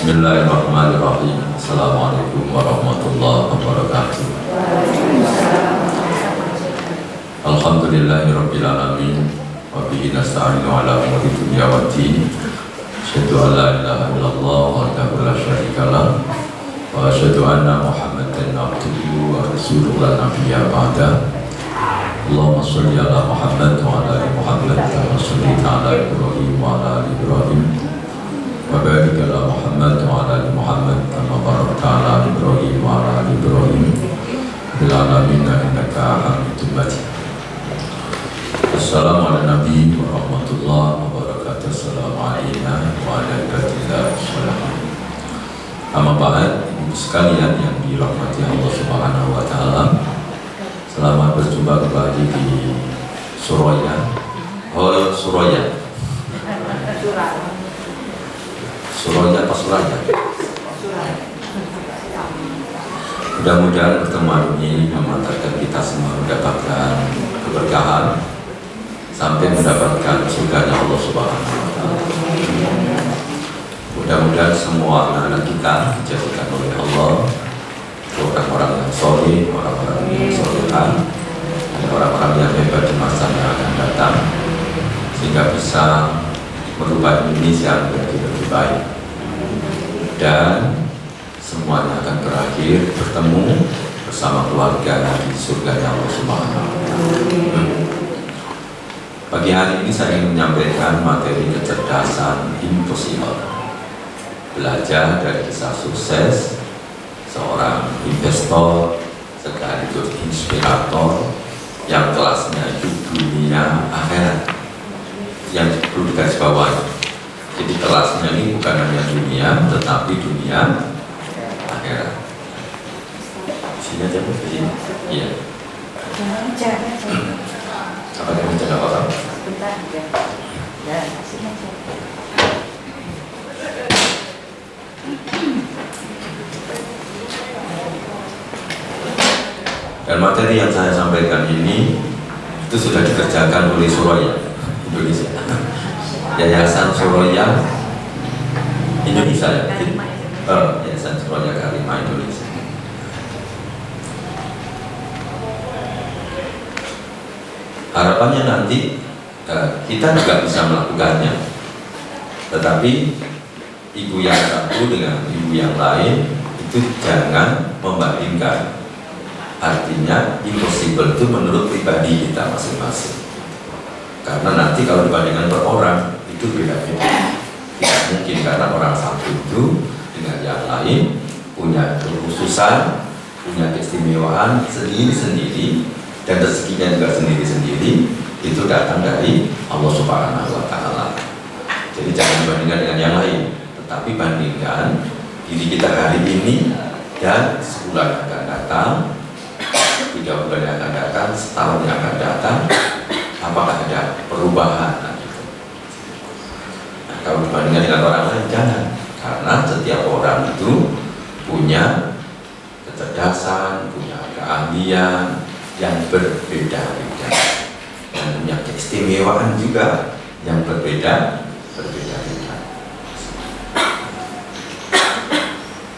Bismillahirrahmanirrahim. Assalamualaikum warahmatullahi wabarakatuh. Alhamdulillahirabbil alamin wa bihi nasta'inu ala umuri dunya waddin. Asyhadu an la ilaha illallah wahdahu la syarika lah wa asyhadu anna Muhammadan abduhu wa rasuluhu la nabiyya ba'da. Allahumma shalli ala Muhammad wa ala ali Muhammad kama shallaita ala Ibrahim wa ala ali Ibrahim wa barik ala Muhammad wa ala ali Muhammad kama barakta ala Ibrahim wa ala ali Ibrahim fil alamin innaka Hamidum Majid. Assalamualaikum warahmatullahi wabarakatuh. Assalamualaikum warahmatullahi wabarakatuh. Amma ba'd, ibu sekalian yang dirahmati Allah Subhanahu wa taala. Selamat berjumpa kembali di Suraya. Suraya apa Suraya? Mudah-mudahan pertemuan ini mengantarkan kita semua mendapatkan keberkahan sampai mendapatkan surganya Allah Subhanahu wa taala. Mudah-mudahan semua anak-anak kita dijadikan oleh Allah orang-orang yang soleh, orang-orang yang solehan, dan orang-orang yang hebat di masa yang akan datang, sehingga bisa merubah Indonesia menjadi lebih baik, dan semuanya akan berakhir bertemu bersama keluarga di surganya Allah Subhanahu wa taala. Pagi hari ini saya ingin menyampaikan materi kecerdasan impossible. Belajar dari kisah sukses seorang investor sekaligus inspirator yang kelasnya itu dunia akhirat, yang perlu digarisbawahi. Jadi kelasnya ini bukan hanya dunia, tetapi dunia akhirat. Sini aja Bu, sini. Iya. Apa yang menjaga orang? Bentar ya. Ya, sini aja. Dan materi yang saya sampaikan ini itu sudah dikerjakan oleh Suraya Indonesia, Yayasan Suraya Indonesia ya, Yayasan Suraya Karimah Indonesia. Harapannya nanti kita juga bisa melakukannya, tetapi ibu yang satu dengan ibu yang lain itu jangan membandingkan. Artinya impossible itu menurut pribadi kita masing-masing. Karena nanti kalau dibandingkan per orang itu beda-beda. Tidak mungkin, karena orang satu itu dengan yang lain punya kekhususan, punya keistimewaan sendiri-sendiri, dan rezekinya juga sendiri-sendiri. Itu datang dari Allah Subhanahu wa taala. Jadi jangan dibandingkan dengan yang lain, tetapi bandingkan diri kita hari ini dan sebulan akan datang, 3 bulan yang akan datang, setahun yang akan datang, apakah ada perubahan? Nah, kalau dibandingkan dengan orang lain jangan, karena setiap orang itu punya kecerdasan, punya keahlian yang berbeda-beda, dan punya keistimewaan juga yang berbeda-beda.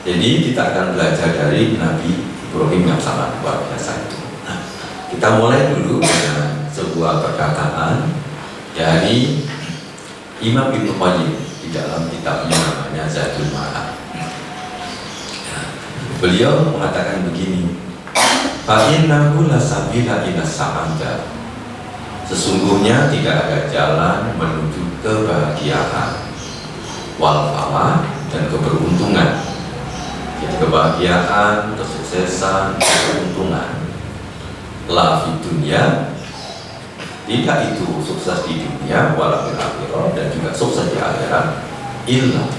Jadi kita akan belajar dari Nabi Ibrahim yang sangat luar biasa itu. Nah, kita mulai dulu dengan sebuah perkataan dari Imam Ibnu Qayyim di dalam kitabnya namanya Zadul Ma'ad. Beliau mengatakan begini, fa innahu la sabila ila sa'adah. Sesungguhnya tidak ada jalan menuju kebahagiaan, wal falah, dan keberuntungan. Jadi kebahagiaan, kesuksesan, keuntungan la fi dunia, tidak itu sukses di dunia, wala fil akhirah, dan juga sukses di akhirat, illa,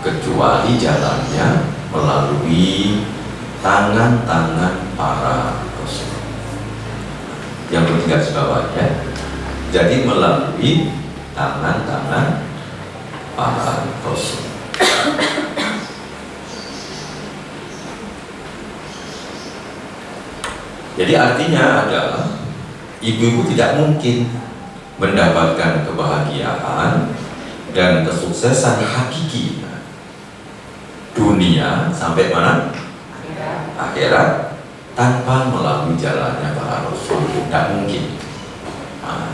kecuali jalannya melalui tangan-tangan para rasul. Yang bertiga di bawahnya, jadi melalui tangan-tangan para rasul. Jadi artinya adalah ibu-ibu tidak mungkin mendapatkan kebahagiaan dan kesuksesan hakiki dunia sampai mana? Akhirat, tanpa melalui jalannya para rasul. Tidak mungkin. Nah,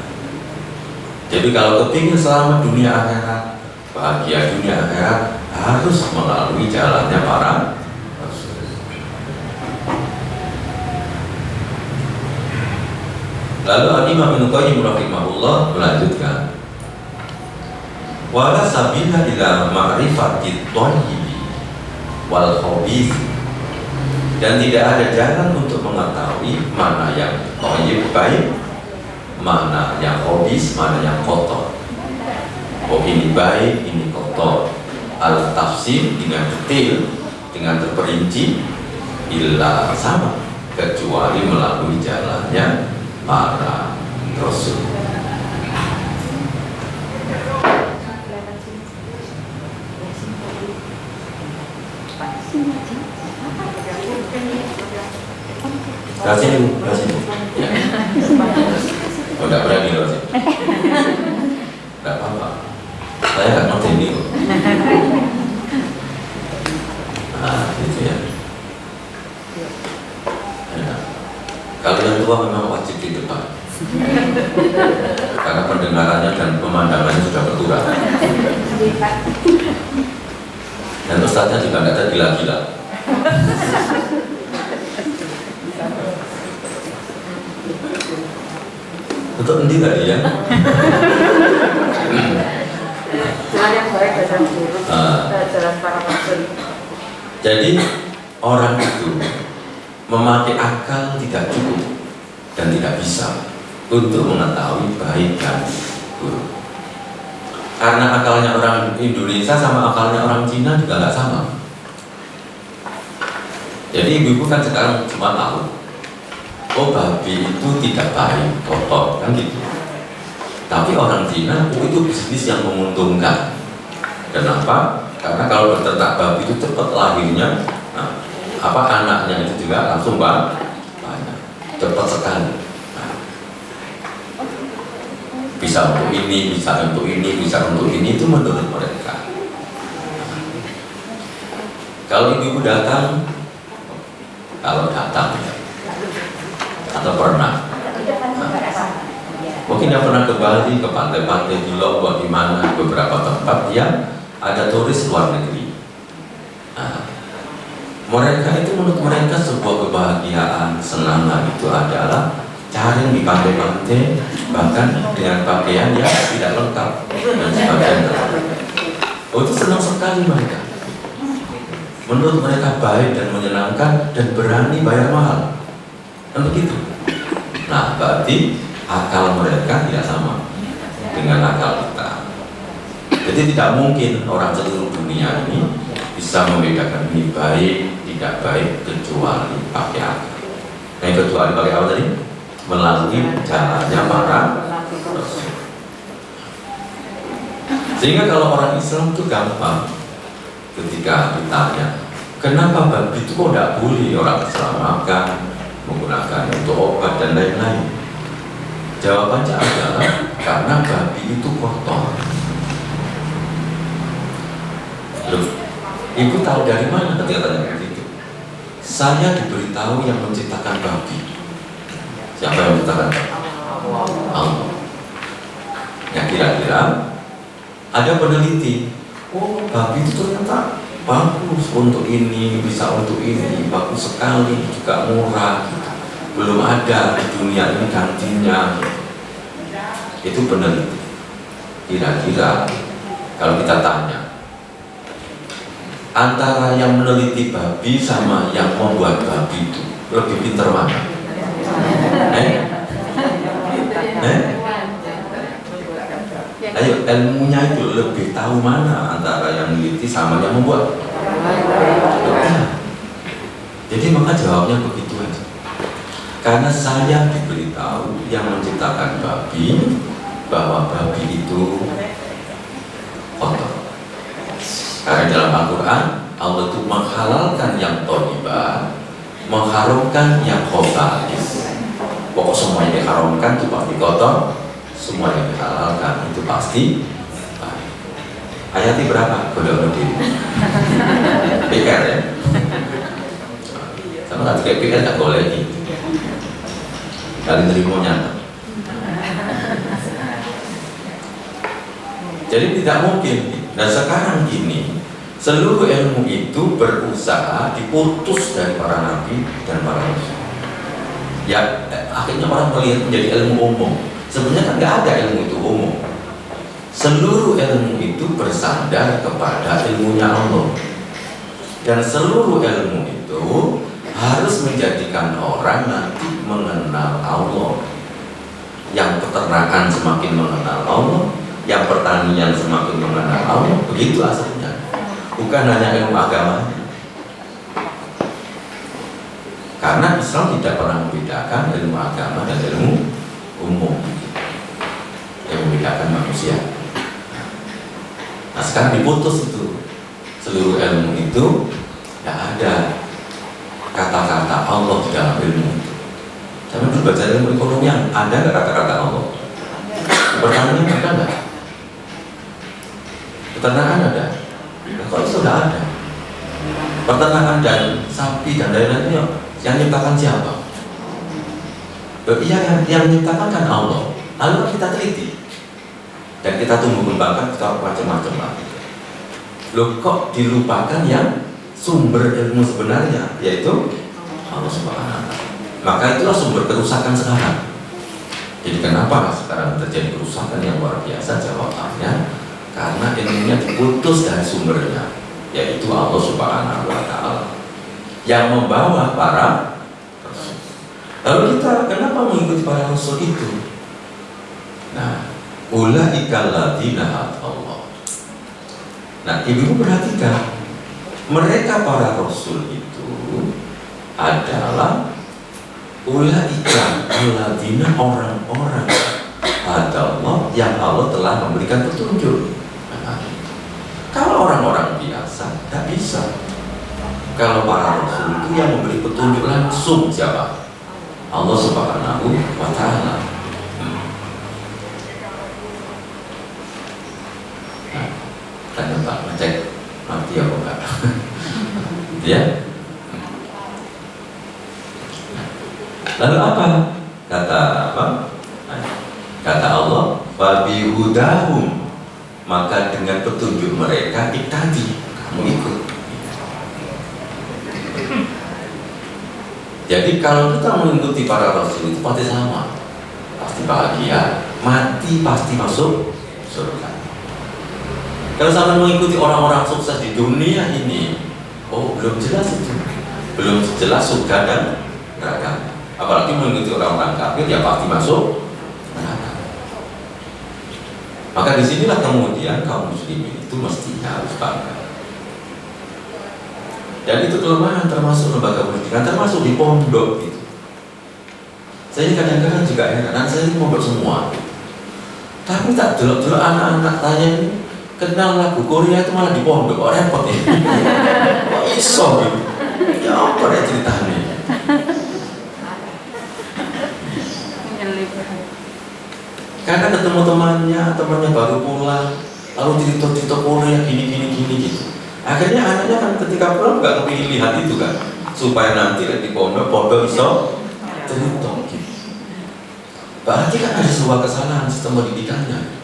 jadi kalau kepingin selamat dunia akhirat, bahagia dunia akhirat, harus melalui jalannya para rasul. Lalu Imam Ibnu Qayyim rahimahullah melanjutkan, wala sabila ila ma'rifati thayyibi wal khabith, dan tidak ada jalan untuk mengetahui mana yang thayyib baik, mana yang khabith, mana yang kotor. Oh ini baik, ini kotor. Al tafsir dengan detail, dengan terperinci, illa sama, kecuali melalui jalannya para rasul. Kasih ya. Oh, enggak berani loh sih. Enggak apa-apa. Saya nggak ngerti ini kok. Nah, gitu ya. Ya. Kalau yang tua memang wajib di depan, karena pendengarannya dan pemandangannya sudah berkurang. Dan ustadznya juga nggak ada gila-gila. Untuk endi tadi ya? Jalan yang baik dan yang buruk, jalan para rasul. Jadi orang itu memakai akal tidak cukup dan tidak bisa untuk mengetahui baik dan buruk. Karena akalnya orang Indonesia sama akalnya orang Cina juga nggak sama. Jadi ibu-ibu kan sekarang cuma tahu, oh babi itu tidak baik, kotor, kan gitu. Tapi orang Cina, oh itu bisnis yang menguntungkan. Kenapa? Karena kalau beternak babi itu cepat lahirnya, nah, anaknya itu juga langsung banyak, cepat sekali. Nah, bisa untuk ini, bisa untuk ini, bisa untuk ini, itu menurut mereka. Kalau ibu datang, atau pernah, mungkin yang pernah ke Bali, ke pantai-pantai di Lombok, di mana beberapa tempat yang ada turis luar negeri. Nah, mereka itu menurut mereka sebuah kebahagiaan, senangan itu adalah cari di pantai-pantai, bahkan dengan pakaian yang tidak lengkap dan sebagainya. Oh itu senang sekali mereka. Menurut mereka baik dan menyenangkan dan berani bayar mahal. Kan begitu. Nah berarti akal mereka tidak sama dengan akal kita. Jadi tidak mungkin orang seluruh dunia ini bisa membedakan ini baik, tidak baik kecuali pakai akal. Nah kecuali pakai apa tadi? Melalui jalannya para rasul. Sehingga kalau orang Islam itu gampang ketika ditanya, kenapa babi itu kok tidak boleh orang Islam makan, menggunakan untuk obat dan lain-lain? Jawabannya adalah karena babi itu kotor. Loh, ibu tahu dari mana ketika tanya begitu? Saya diberitahu yang menciptakan babi. Siapa yang menciptakan babi? Allah. Ya kira-kira ada peneliti, oh babi itu ternyata bagus untuk ini, bisa untuk ini, bagus sekali, juga murah, belum ada di dunia ini gantinya. Itu peneliti. Kira-kira kalau kita tanya, antara yang meneliti babi sama yang membuat babi itu lebih pintar mana? Ayo ilmunya itu lebih tahu mana antara yang meneliti sama yang membuat. Jadi maka jawabnya begitu aja. Karena saya diberitahu yang menciptakan babi bahwa babi itu kotor. Karena dalam Al-Quran Allah itu menghalalkan yang thayyibah, mengharamkan yang khaba'is. Pokok semua yang diharamkan itu pasti kotor, semua yang dihalalkan itu pasti baik. Ayati berapa? Golek diri. PR ya. Sama tak kayak PR tak boleh ini. Kali terima nyata. Jadi tidak mungkin. Dan sekarang gini, seluruh ilmu itu berusaha diputus dari para nabi dan para rasul. Ya akhirnya orang melihat menjadi ilmu umum. Sebenarnya kan nggak ada ilmu itu umum. Seluruh ilmu itu bersandar kepada ilmunya Allah. Dan seluruh ilmu itu harus menjadikan orang nanti mengenal Allah. Yang peternakan semakin mengenal Allah, yang pertanian semakin mengenal Allah. Begitu aslinya. Bukan hanya ilmu agama. Karena Islam tidak pernah membedakan ilmu agama dan ilmu umum. Yang membedakan manusia. Nah sekarang diputus itu. Seluruh ilmu itu tidak ada kata-kata Allah di dalam ilmu itu. Jangan dulu baca ilmu ekonomi yang ada nggak kata-kata Allah? Pertanyaan ada nggak? Peternakan ada? Nah, kok itu sudah ada? Peternakan dan sapi dan lain-lain yang menciptakan siapa? Iya yang menciptakan kan Allah. Lalu kita teliti dan kita tumbuh kembangkan kita macam-macam lah. Loh kok dilupakan yang sumber ilmu sebenarnya, yaitu Allah Subhanahu wa Ta'ala. Maka itulah sumber kerusakan sekarang. Jadi kenapa sekarang terjadi kerusakan yang luar biasa? Jawabannya karena ilmunya diputus dari sumbernya, yaitu Allah Subhanahu wa Ta'ala yang membawa para rasul. Lalu kita kenapa mengikuti para rasul itu? Nah, ulaikal ladzina hadallah. Nah, ibu perhatikan, mereka para rasul itu adalah ulaika alladzina, orang-orang hadallah yang Allah telah memberikan petunjuk. Nah, kalau orang-orang biasa tidak bisa. Kalau para rasul itu yang memberi petunjuk langsung siapa? Allah Subhanahu wa Ta'ala. Nah, tanya Pak, ngecek mati apa enggak? Ya. Lalu apa? Kata apa? Kata Allah, "Fabihudahum", maka dengan petunjuk mereka iktadi, kamu ikut. Jadi kalau kita mengikuti para rasul itu pasti sama, pasti bahagia, mati pasti masuk surga. Kalau sampai mengikuti orang-orang sukses di dunia ini, oh belum jelas itu, belum jelas surga dan neraka. Apalagi mengikuti orang-orang kafir, ya pasti masuk neraka. Maka disinilah kemudian kaum muslimin itu mestinya harus bangga. Dan itu kelemahan termasuk lembaga pendidikan, termasuk di pondok gitu. Saya kadang-kadang juga heran, saya ini pondok semua. Tapi tak delok-delok anak-anak tanya ini kenal lagu Korea itu malah di pondok, kok repot ya? Kok iso gitu? Ya apa ya ceritanya? Karena ketemu temannya baru pulang, lalu cerita-cerita Korea gini gitu. Akhirnya anaknya kan ketika pulang nggak kepingin lihat itu kan, supaya nanti di pondok iso cerita gitu. Berarti kan ada sebuah kesalahan sistem pendidikannya.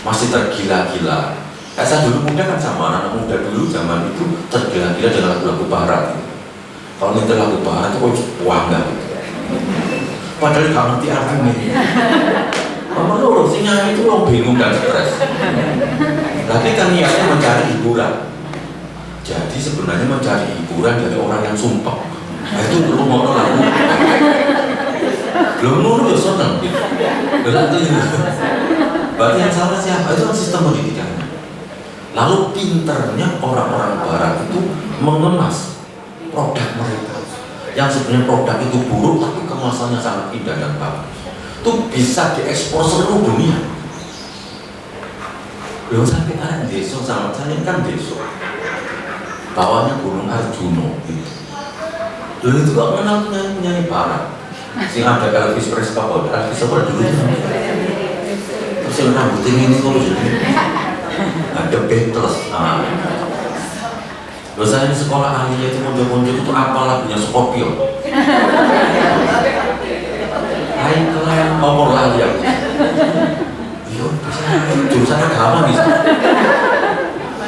Masih tergila-gila. Saya dulu muda kan sama anak muda dulu zaman itu tergila-gila dengan lagu-lagu barat gitu. Kalau nyetel lagu barat itu kok bangga gitu. Padahal gak ngerti artinya. Nomor loro sing nyanyi itu orang bingung dan stres. Tapi kan niatnya mencari hiburan. Jadi sebenarnya mencari hiburan dari orang yang sumpah. Nah, itu dulu mau lagu. Belum nuru ya seneng gitu. Berarti yang salah siapa? Itu kan sistem pendidikannya. Lalu pinternya orang-orang barat itu mengemas produk mereka. Yang sebenarnya produk itu buruk tapi kemasannya sangat indah dan bagus. Itu bisa diekspor seluruh dunia. Belum sampai ada desa sama saya kan desa. Bawahnya Gunung Arjuno gitu. Dulu itu kok kenal penyanyi barat. Sing ada Elvis Presley dulu. saya rambut ini kok jadi ada Beatles. Loh saya di sekolah ahlinya itu konco-konco itu apa lagunya Scorpio. Hai kalian ngomong lagi ya. Iya, jurusan agama nih.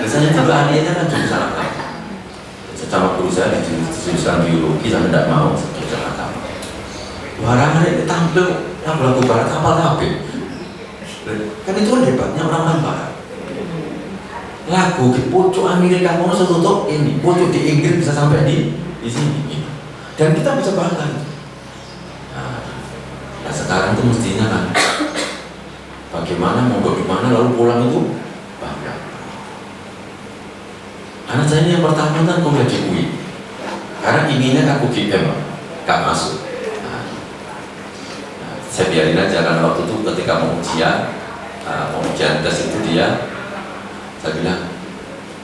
Biasanya juga ahlinya kan jurusan agama. Sama guru saya di jurusan biologi saya tidak mau jurusan agama. Barang hari tampil yang lagu barat kapal kabeh. Kan itu kan hebatnya orang barat. Lagu di pucuk Amerika mau setutup ini, pucuk di Inggris bisa sampai di sini. Dan kita bisa bangga. Nah sekarang itu mestinya kan bagaimana mau bagaimana lalu pulang itu bangga. Anak saya ini yang pertama kan kuliah di UI karena inginnya kan UGM gak masuk. Saya biarin aja kan waktu itu ketika mau ujian tes itu dia saya bilang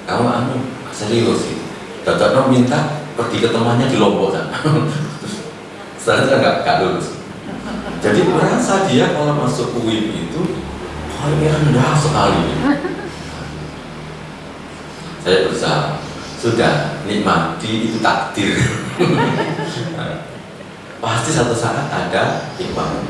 kamu serius gitu Dr. minta pergi ke temannya di Lombok sana. Setelah itu nggak lulus. Jadi merasa dia kalau masuk UIN itu ini rendah sekali. Saya berusaha sudah nikmati itu takdir. Pasti satu saat ada hikmah.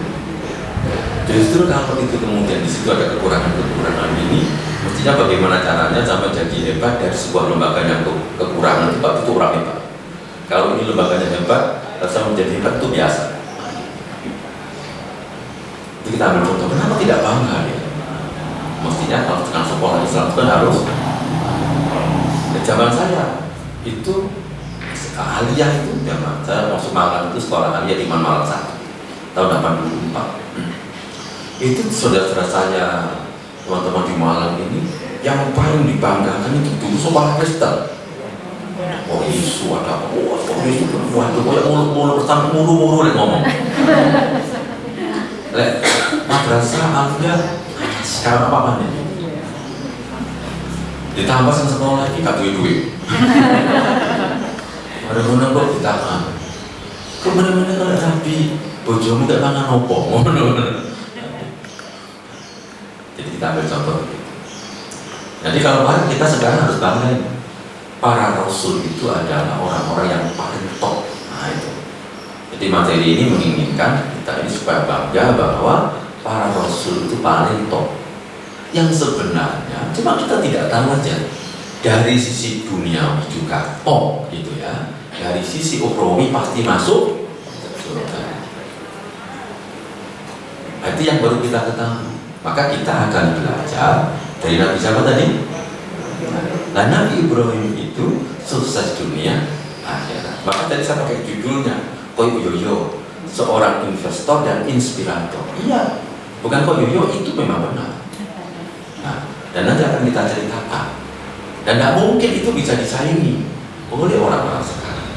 Justru kalau itu kemudian di situ ada kekurangan ini, mestinya bagaimana caranya sampai jadi hebat dari sebuah lembaga yang kekurangan itu orang hebat. Kalau ini lembaganya hebat, rasa menjadi hebat itu biasa. Jadi kita ambil contoh, kenapa tidak bangga ya? Mestinya kalau tengah sekolah Islam itu kan harus. Zaman saya itu aliyah itu zaman saya masuk Malang itu sekolah aliyah di Malang 1 tahun 84. Itu saudara-saudara saya teman-teman di Malang ini yang paling dibanggakan itu dulu sekolah Kristen. Oh Yesus ada oh Yesus waduh kayak mulu-mulu sampai mulu-mulu lek ngomong. Lek madrasah aliyah sekarang apa nih? Ditambah sang sekolah lagi gak duit. Ada guna kok ditahan. Kok bener-bener kalau rapi bojomu gak mangan opo. Jadi kita ambil contoh. Jadi kalau kita sekarang harus bangga. Para rasul itu adalah orang-orang yang paling top. Nah itu. Jadi materi ini menginginkan kita ini supaya bangga bahwa para rasul itu paling top. Yang sebenarnya cuma kita tidak tahu aja. Dari sisi duniawi juga top gitu ya. Dari sisi ukhrawi pasti masuk surga. Nah, itu yang baru kita ketahui. Maka kita akan belajar dari Nabi siapa tadi? Nah, Nabi Ibrahim itu sukses dunia akhirat. Maka tadi saya pakai judulnya Koyoyo, seorang investor dan inspirator. Iya, bukan Koyoyo, itu memang benar. Nah, dan nanti akan kita ceritakan. Dan tidak mungkin itu bisa disaingi oleh orang-orang sekarang.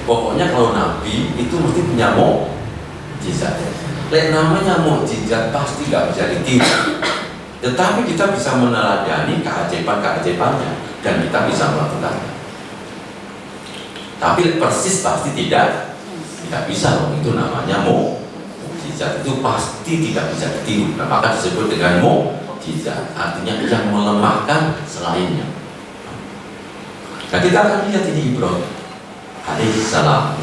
Pokoknya kalau Nabi itu mesti punya mukjizat. Lek namanya mukjizat pasti gak bisa ditiru. Tetapi kita bisa meneladani keajaiban-keajaibannya dan kita bisa melakukannya. Tapi persis pasti tidak bisa loh. Itu namanya mukjizat. Itu pasti tidak bisa ditiru. Nah, maka disebut dengan mukjizat. Artinya yang melemahkan selainnya. Nah, kita akan lihat ini Ibrahim alaihissalam.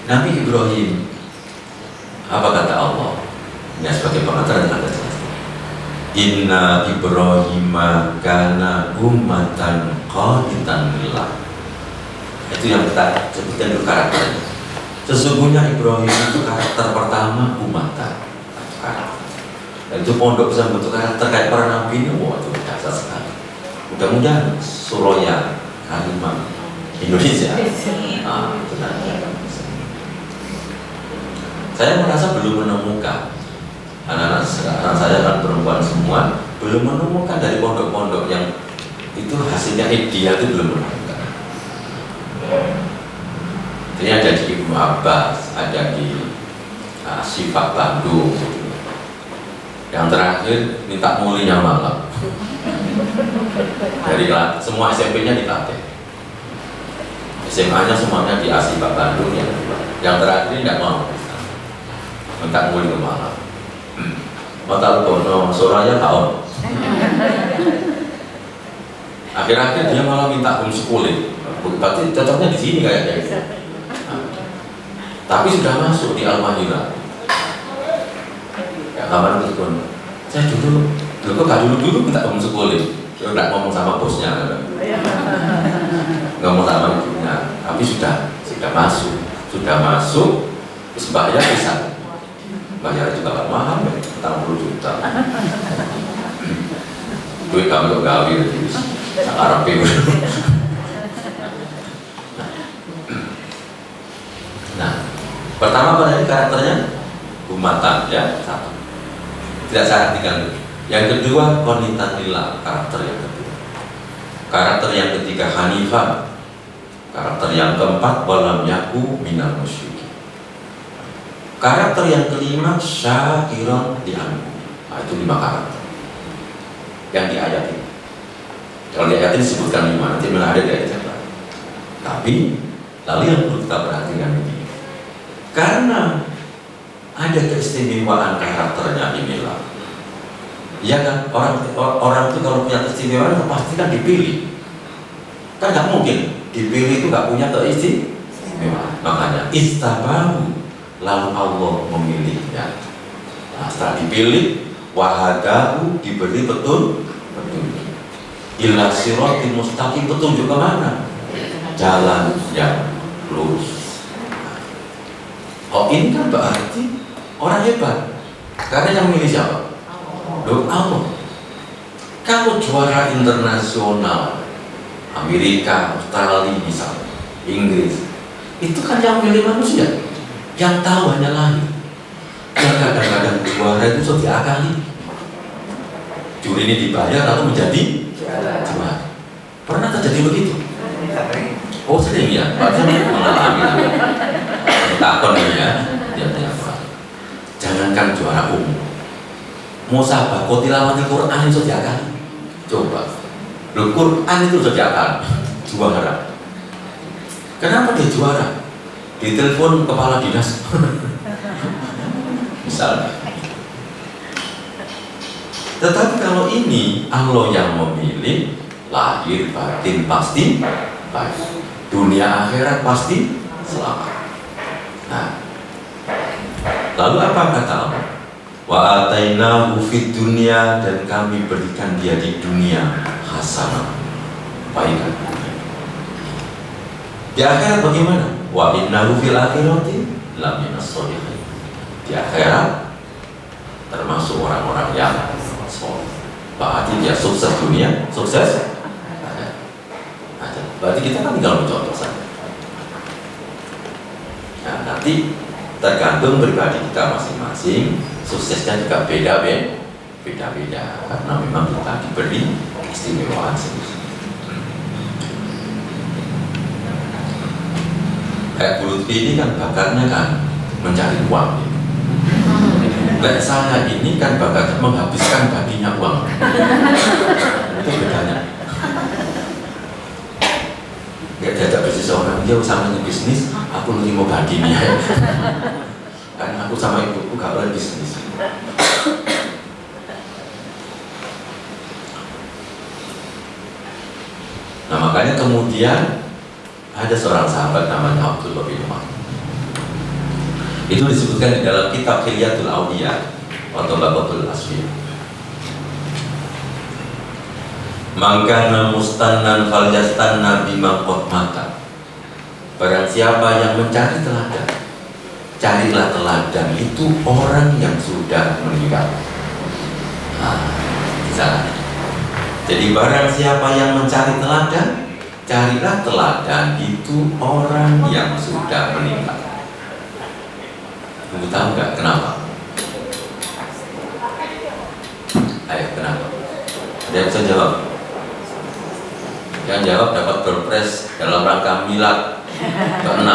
Nabi Ibrahim, apa kata Allah? Ini sebagai pengantar dengan jelas. Inna Ibrahim kana ummatan qanitan lillah. Itu yang kita sebutkan dulu karakternya. Sesungguhnya Ibrahim itu karakter pertama umatan. Dan itu pondok bisa bentuk karakter kayak para nabi ini, wah itu dasar sekali. Mudah-mudahan Suroya Kalimah Indonesia. Benar. Saya merasa belum menemukan anak-anak saya kan perempuan semua belum menemukan dari pondok-pondok yang itu hasilnya ideal itu belum menemukan. Ini ada di Ibnu Abbas, ada di Syifa Bandung. Yang terakhir minta mulinya malam. Dari semua SMP-nya dilatih. SMA-nya semuanya di Syifa Bandung yang terakhir tidak mau minta mulia malam. Mata kono Soraya tahu. Akhir-akhir dia malah minta homeschooling. Berarti cocoknya di sini kayaknya. Tapi sudah masuk di Al-Mahira. Ya kapan itu pun. Saya dulu kok gak dulu minta homeschooling. Dia nggak ngomong sama bosnya, ngomong sama ibunya. Tapi sudah masuk. Terus bayar bisa. Bayar juga gak mahal, 40 juta. Gue kamu gawe Arab itu. Nah, pertama pada karakternya umatan ya, satu. Tidak saya artikan. Yang kedua qanitanillah, karakter yang kedua. Karakter yang ketiga hanifah. Karakter yang keempat walam yaku minal musyrikin. Karakter yang kelima syakiran di'anhu. Nah, itu 5 karakter yang di ayat ini. Kalau di ayat ini disebutkan 5, nanti memang ada di ayat yang lain. Tapi lalu yang perlu kita perhatikan ini, karena ada keistimewaan karakternya inilah. Ya kan, orang itu kalau punya keistimewaan pasti kan dipilih. Kan nggak mungkin dipilih itu nggak punya keistimewaan. Makanya istabahu, lalu Allah memilihnya. Nah, setelah dipilih, wahadahu, diberi petunjuk ila siratil mustaqim, petunjuk kemana? Jalan yang lurus. Oh, ini kan berarti orang hebat. Karena yang memilih siapa? Allah. Kalau juara internasional Amerika, Australia misalnya, Inggris, itu kan yang milih manusia. Yang tahu hanya langit. Yang kadang-kadang juara itu sudah diakali. Juri ini dibayar lalu menjadi juara. Pernah terjadi begitu? Oh sering ya, Pak mengalami. Takon ini ya, jangankan juara umum, musabaqah tilawatil Quran itu sudah diakali. Coba, Quran itu sudah diakali, juara. Kenapa dia juara? Ditelepon kepala dinas. Misalnya. Tetapi kalau ini Allah yang memilih, lahir batin pasti baik, dunia akhirat pasti selamat. Nah, lalu apa kata Allah? Wa atainahu fid dunya, dan kami berikan dia di dunia hasanah, kebaikan. Di akhirat bagaimana? Wa innahu fil akhirati laminas sholihin. Di akhirat termasuk orang-orang yang soleh. Berarti dia sukses dunia, sukses akhirat. Berarti kita kan tinggal mencontoh saja. Nah, nanti tergantung pribadi kita masing-masing, suksesnya juga beda-beda karena memang kita diberi keistimewaan sendiri. Kayak Bu Lutfi ini kan bakatnya kan mencari uang. Kayak saya ini kan bakatnya menghabiskan baginya uang. Itu bedanya. Gak diajak bisnis orang, dia sama bisnis, aku nanti mau baginya. Kan aku sama ibuku gak boleh bisnis. Nah makanya kemudian ada seorang sahabat namanya Abdullah bin Umar. Itu disebutkan di dalam kitab Hilyatul Awliya atau Tabaqatul Asfiya. Mangkana mustannan falyastanna bima qad mata. Barang siapa yang mencari teladan, carilah teladan itu orang yang sudah meninggal. Nah, salah. Jadi barang siapa yang mencari teladan, carilah teladan itu orang yang sudah meninggal. Kamu tahu nggak kenapa? Ayo kenapa? Ada yang bisa jawab? Yang jawab dapat berpres dalam rangka milad ke-6.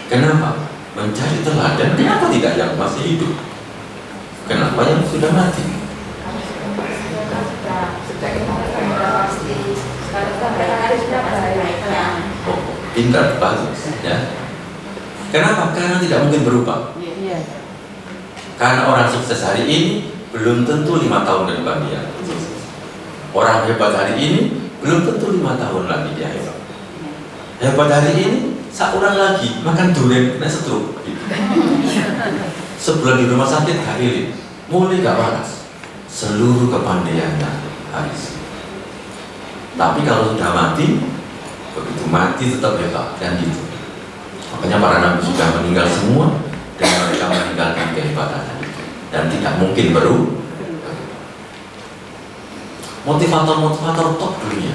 Kenapa? Mencari teladan. Kenapa tidak yang masih hidup? Kenapa yang sudah mati? Oh, pintar, bagus ya. Kenapa? Karena tidak mungkin berubah. Iya. Karena orang sukses hari ini belum tentu 5 tahun ke depan dia sukses. Orang hebat hari ini belum tentu 5 tahun lagi dia hebat. Hebat hari ini, seorang lagi makan durian kena stroke. Sebulan di rumah sakit gak healing, mulai gak waras. Seluruh kepandaiannya habis. Tapi kalau sudah mati, begitu mati tetap hebat dan gitu. Makanya para nabi sudah meninggal semua dan mereka meninggalkan kehebatannya itu dan tidak mungkin berubah. Motivator-motivator top dunia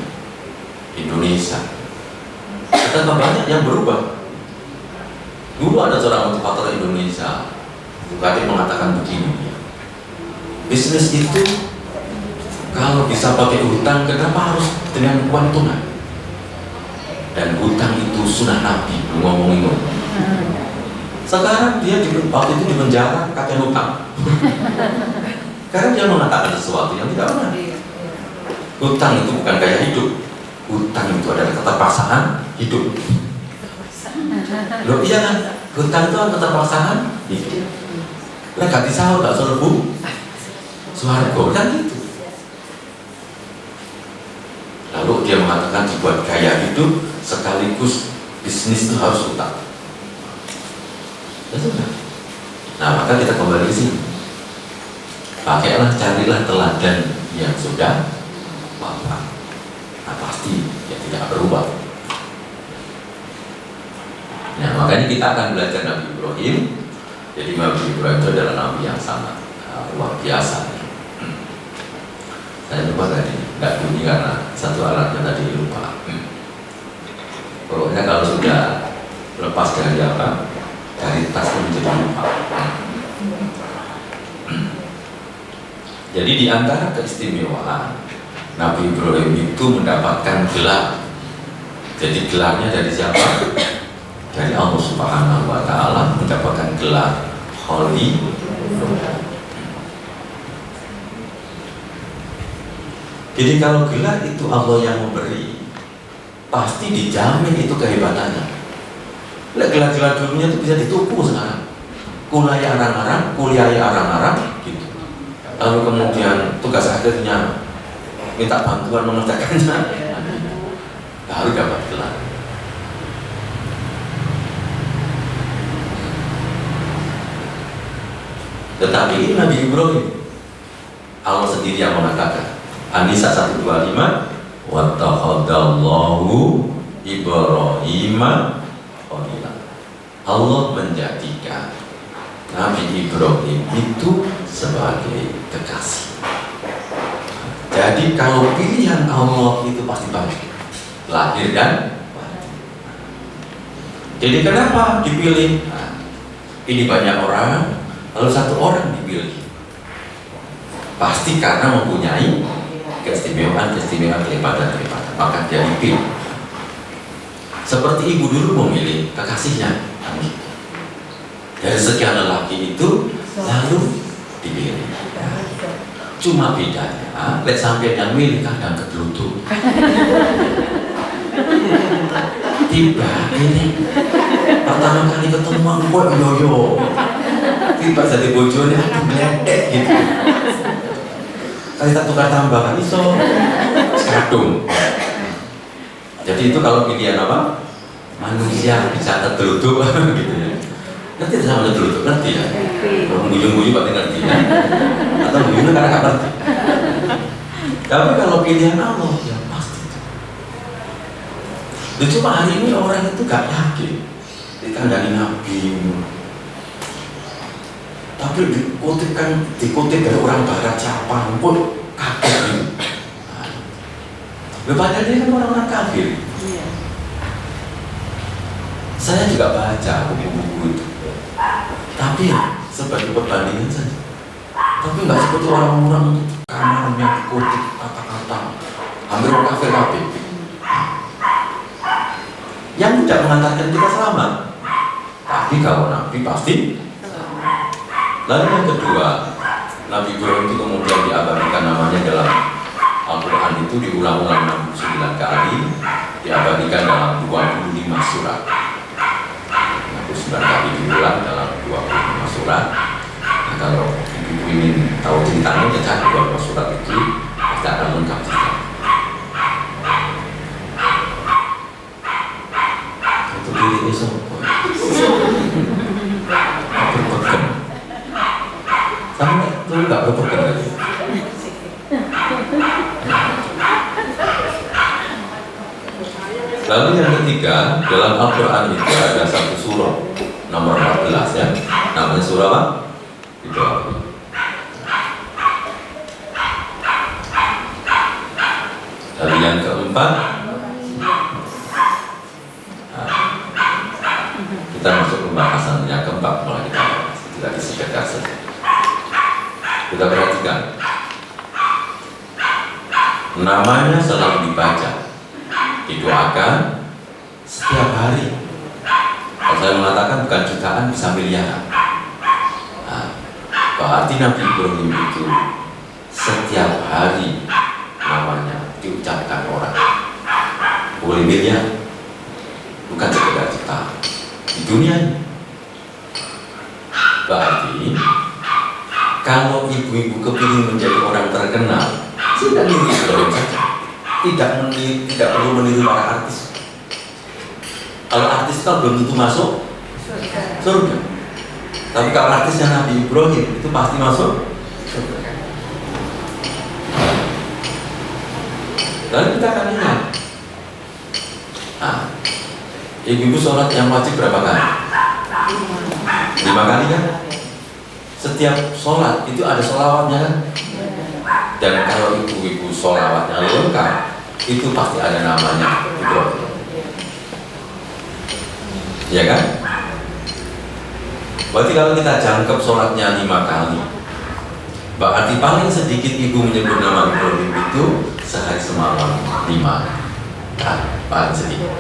Indonesia, kita banyak yang berubah. Dulu ada seorang motivator Indonesia, Bukati mengatakan begini, bisnis itu kalau bisa pakai hutang, kenapa harus dengan uang tunai? Dan hutang itu sunnah Nabi, ngomongin itu. Sekarang dia waktu itu di penjara kakek hutang. Karena dia mengatakan sesuatu yang tidak benar. Hutang itu bukan gaya hidup. Hutang itu adalah keterpaksaan hidup. Loh iya kan? Hutang itu adalah keterpaksaan hidup. Lah ganti sahur gak selebu suarga kan gitu. Lalu dia mengatakan dibuat gaya hidup sekaligus bisnis itu harus hutang. Nah maka kita kembali ke sini. Pakailah, carilah teladan yang sudah wafat. Nah pasti ya tidak berubah. Nah makanya kita akan belajar Nabi Ibrahim. Jadi Nabi Ibrahim itu adalah Nabi yang sangat luar biasa. Saya lupa tadi, nggak bunyi karena satu alatnya tadi lupa. Pokoknya kalau sudah lepas dari apa, dari tas menjadi lupa. Jadi di antara keistimewaan Nabi Ibrahim itu mendapatkan gelar. Jadi gelarnya dari siapa? Dari Allah Subhanahu wa Ta'ala, mendapatkan gelar Holy. Jadi kalau gelar itu Allah yang memberi, pasti dijamin itu kehebatannya. Lihat gelar-gelar dulunya itu bisa ditupu sekarang. Kuliah arang-arang, kuliah arang-arang, gitu. Lalu kemudian tugas akhirnya minta bantuan mengerjakannya, baru dapat gelar. Tetapi ini Nabi Ibrahim, Allah sendiri yang mengatakan, An-Nisa 125, wattakhadallahu Ibrahima khalila. Allah menjadikan Nabi Ibrahim itu sebagai kekasih. Jadi kalau pilihan Allah itu pasti baik, lahir dan mati. Jadi kenapa dipilih? Nah, ini banyak orang, lalu satu orang dipilih. Pasti karena mempunyai keistimewaan, kehebatan, maka dia dipilih. Seperti ibu dulu memilih kekasihnya. Dari sekian lelaki itu lalu dipilih. Cuma bedanya, lihat sampai yang milih kadang kegelutuk. Tiba ini pertama kali ketemu aku yo. Tiba jadi bojone aduh gledek gitu. Kali tak tukar tambah kan iso kadung. Jadi itu kalau pilihan apa? Manusia bisa kegelutuk gitu ya. Ngerti sama kegelutuk, ngerti ya? Kalau bujung-bujung pasti ngerti ya. Atau bujungnya karena nggak ngerti. Tapi kalau pilihan Allah ya pasti. Cuma hari ini orang itu gak yakin dikandani Nabi. Tapi dikutip dari orang Barat siapa pun kaget gitu. Padahal dia kan orang-orang kafir. Iya. Saya juga baca buku-buku itu. Tapi sebagai perbandingan saja. Tapi nggak seperti orang-orang kamarnya dikutip kata-kata hampir orang kafir. Yang tidak mengantarkan kita selamat. Tapi kalau Nabi pasti. Lalu yang kedua, Nabi Ibrahim itu kemudian diabadikan namanya dalam Al-Quran itu diulang-ulang 69 kali, diabadikan dalam 25 surat. 69 kali diulang dalam 25 surat. Nah, kalau ibu ingin tahu ceritanya, ya cari 25 surat itu pasti akan lengkap cerita. Itu diri ini semua berpegang sama itu nggak berpegang lagi. Lalu yang ketiga, dalam Al-Quran itu ada satu surah nomor 14 ya, namanya surah apa? Ibrahim. Lalu yang keempat, kita masuk pembahasan yang keempat, mulai kita tidak disediakan saja. Kita perhatikan, namanya selalu dibaca, didoakan setiap hari. Kalau saya mengatakan bukan jutaan, bisa miliaran. Nah, berarti Nabi Ibrahim itu setiap hari namanya diucapkan orang. Boleh miliar, bukan sekedar juta di dunia ini. Berarti kalau ibu-ibu kepingin menjadi orang terkenal, sudah niru Ibrahim saja. Tidak perlu meniru para artis. Kalau artis kan belum tentu masuk surga. Tapi kalau artisnya Nabi Ibrahim itu pasti masuk surga. Lalu kita akan ingat, ibu-ibu sholat yang wajib berapa kali? 5 kali kan? Setiap sholat itu ada sholawatnya kan? Dan kalau ibu-ibu sholawatnya lengkap, itu pasti ada namanya Ibrahim. Ya kan? Berarti kalau kita jangkep sholatnya 5 kali, berarti paling sedikit ibu menyebut nama Ibrahim itu sehari semalam 5 kali, paling sedikit.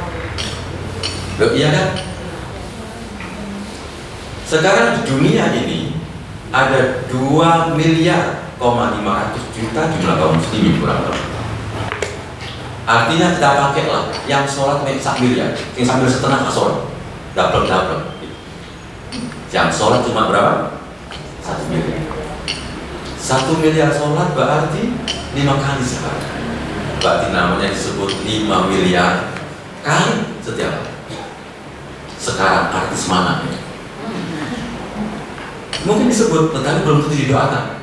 Loh, iya kan? Sekarang di dunia ini ada 2,5 miliar juta jumlah kaum muslimin kurang lebih. Artinya kita pakai lah yang sholat mek 1 miliar, yang sambil setengah sholat, double. Yang sholat cuma berapa? 1 miliar. 1 miliar sholat berarti 5 kali sehari. Berarti namanya disebut 5 miliar kali setiap hari. Sekarang artis mana ya? Mungkin disebut, tetapi belum tentu didoakan.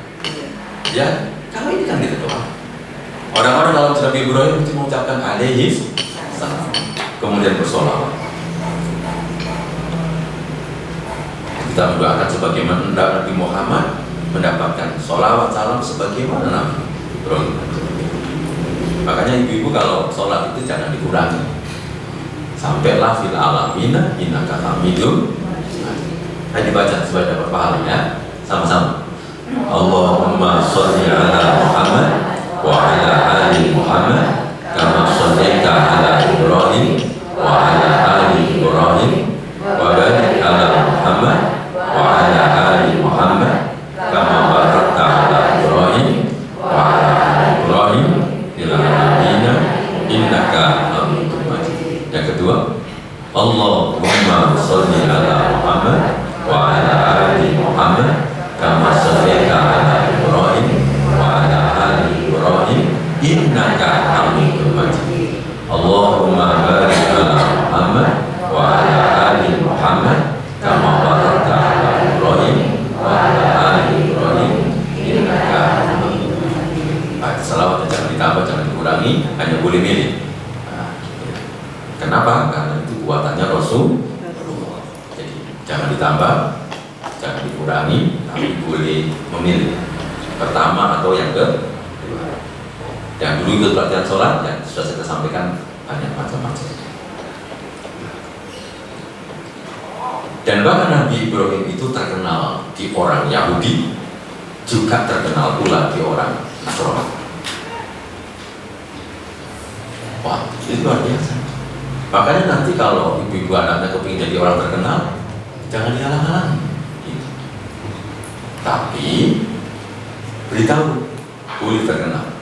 Ya, kalau ini kan kita doa. Orang-orang dalam Nabi Ibrahim itu mengucapkan alaihi salam, kemudian bersolawat. Kita mendoakan sebagaimana Nabi Muhammad mendapatkan solawat salam sebagaimana Nabi Ibrahim. Makanya ibu-ibu kalau sholat itu jangan dikurangi. Sampailah fil alamina innaka hamidum. Ayo dibaca supaya dapat pahala ya. Sama-sama. Allahumma sholli ala Muhammad wa ala ali Muhammad kama shallaita ala Ibrahim wa ala ali Ibrahim wa barik ala Muhammad wa ala ali Muhammad kama barakta ala Ibrahim wa ala ali Ibrahim fil alamin innaka Hamidum Majid. Yang kedua, Allahumma sholli ala Muhammad wa ala ali Muhammad kama shallaita ala Ibrahim wa ala ali Ibrahim innaka Hamidum Majid. Allahumma barik ala Muhammad wa ala ali Muhammad kama barakta ala Ibrahim wa ala ali Ibrahim innaka Hamidum Majid. Salawat jangan ditambah, jangan dikurangi, hanya boleh milih. Kenapa? Karena itu buatannya Rasul. Jadi jangan ditambah, jangan dikurangi, tapi boleh memilih pertama atau yang kedua. Yang dulu ikut pelatihan sholat, yang sudah saya sampaikan banyak macam-macam. Dan bahkan Nabi Ibrahim itu terkenal di orang Yahudi, juga terkenal pula di orang Nasrani. Wah, itu luar biasa. Makanya nanti kalau ibu-ibu anaknya kepingin jadi orang terkenal, jangan dihalang-halangi. Gitu. Tapi beritahu, boleh terkenal.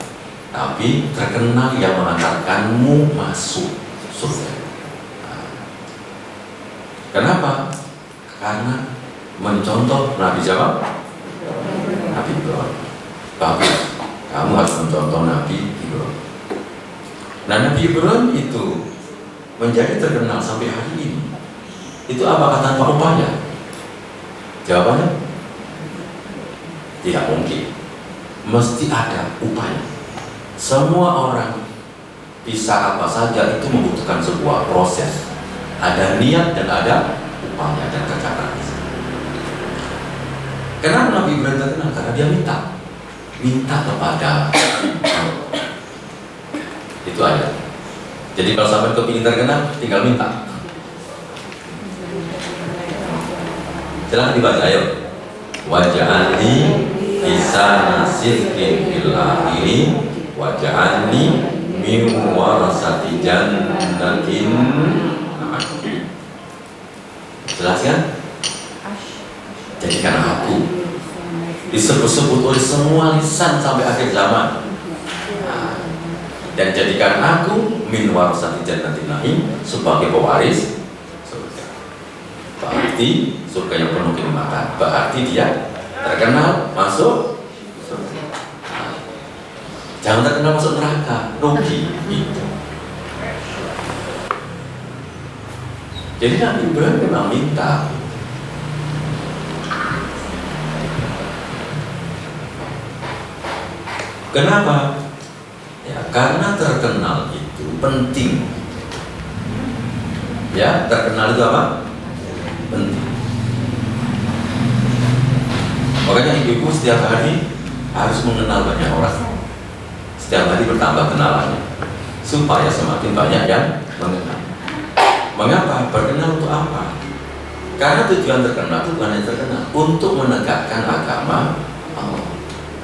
Tapi terkenal yang mengantarkanmu masuk surga. Kenapa? Karena mencontoh Nabi siapa? Nabi Ibrahim. Bagus, kamu harus mencontoh Nabi Ibrahim. Nah, Nabi Ibrahim itu menjadi terkenal sampai hari ini. Itu apakah tanpa upaya? Jawabannya tidak mungkin. Mesti ada upaya. Semua orang bisa apa saja itu membutuhkan sebuah proses. Ada niat dan ada upaya dan kerja keras. Kenapa Nabi Ibrahim terkenal? Karena dia minta kepada Allah. Itu aja. Jadi kalau sampai kepingin terkenal, tinggal minta. Silahkan dibaca, ayo. Waj'alni bisa sidqin fil akhirin waj'alni min warasati jannatin. Jelas kan? Jadikan aku disebut-sebut oleh semua lisan sampai akhir zaman. Dan jadikan aku min warasati jannatin na'im sebagai pewaris surga. Berarti surga yang penuh kenikmatan. Berarti dia terkenal masuk surga. Jangan terkenal masuk neraka, rugi itu. Jadi Nabi Ibrahim memang minta. Kenapa? Ya, karena terkenal itu penting. Ya, terkenal itu apa? Penting. Makanya ibu-ibu setiap hari harus mengenal banyak orang. Setiap hari bertambah kenalannya, supaya semakin banyak yang mengenal. Mengapa? Berkenal untuk apa? Karena tujuan terkenal itu bukan hanya terkenal, untuk menegakkan agama Allah.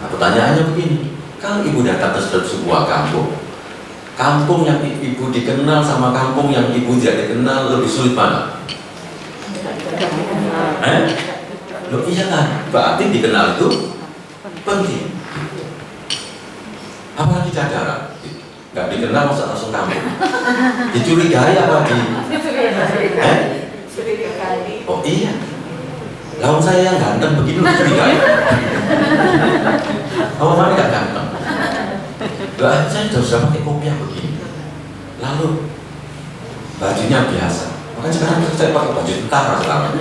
Nah, pertanyaannya begini, kalau ibu datang ke sebuah kampung yang ibu dikenal sama kampung yang ibu tidak dikenal, lebih sulit mana? Loh iya kan? Berarti dikenal itu penting. Apalagi jajaran, nggak dikenal masa langsung kampung. Dicurigai apa di? Oh iya. Lawan saya yang ganteng begini lu curigai. Oh mana nggak ganteng? Gak, saya sudah pakai kopiah begini. Lalu bajunya biasa. Makanya sekarang saya pakai baju tentara sekarang.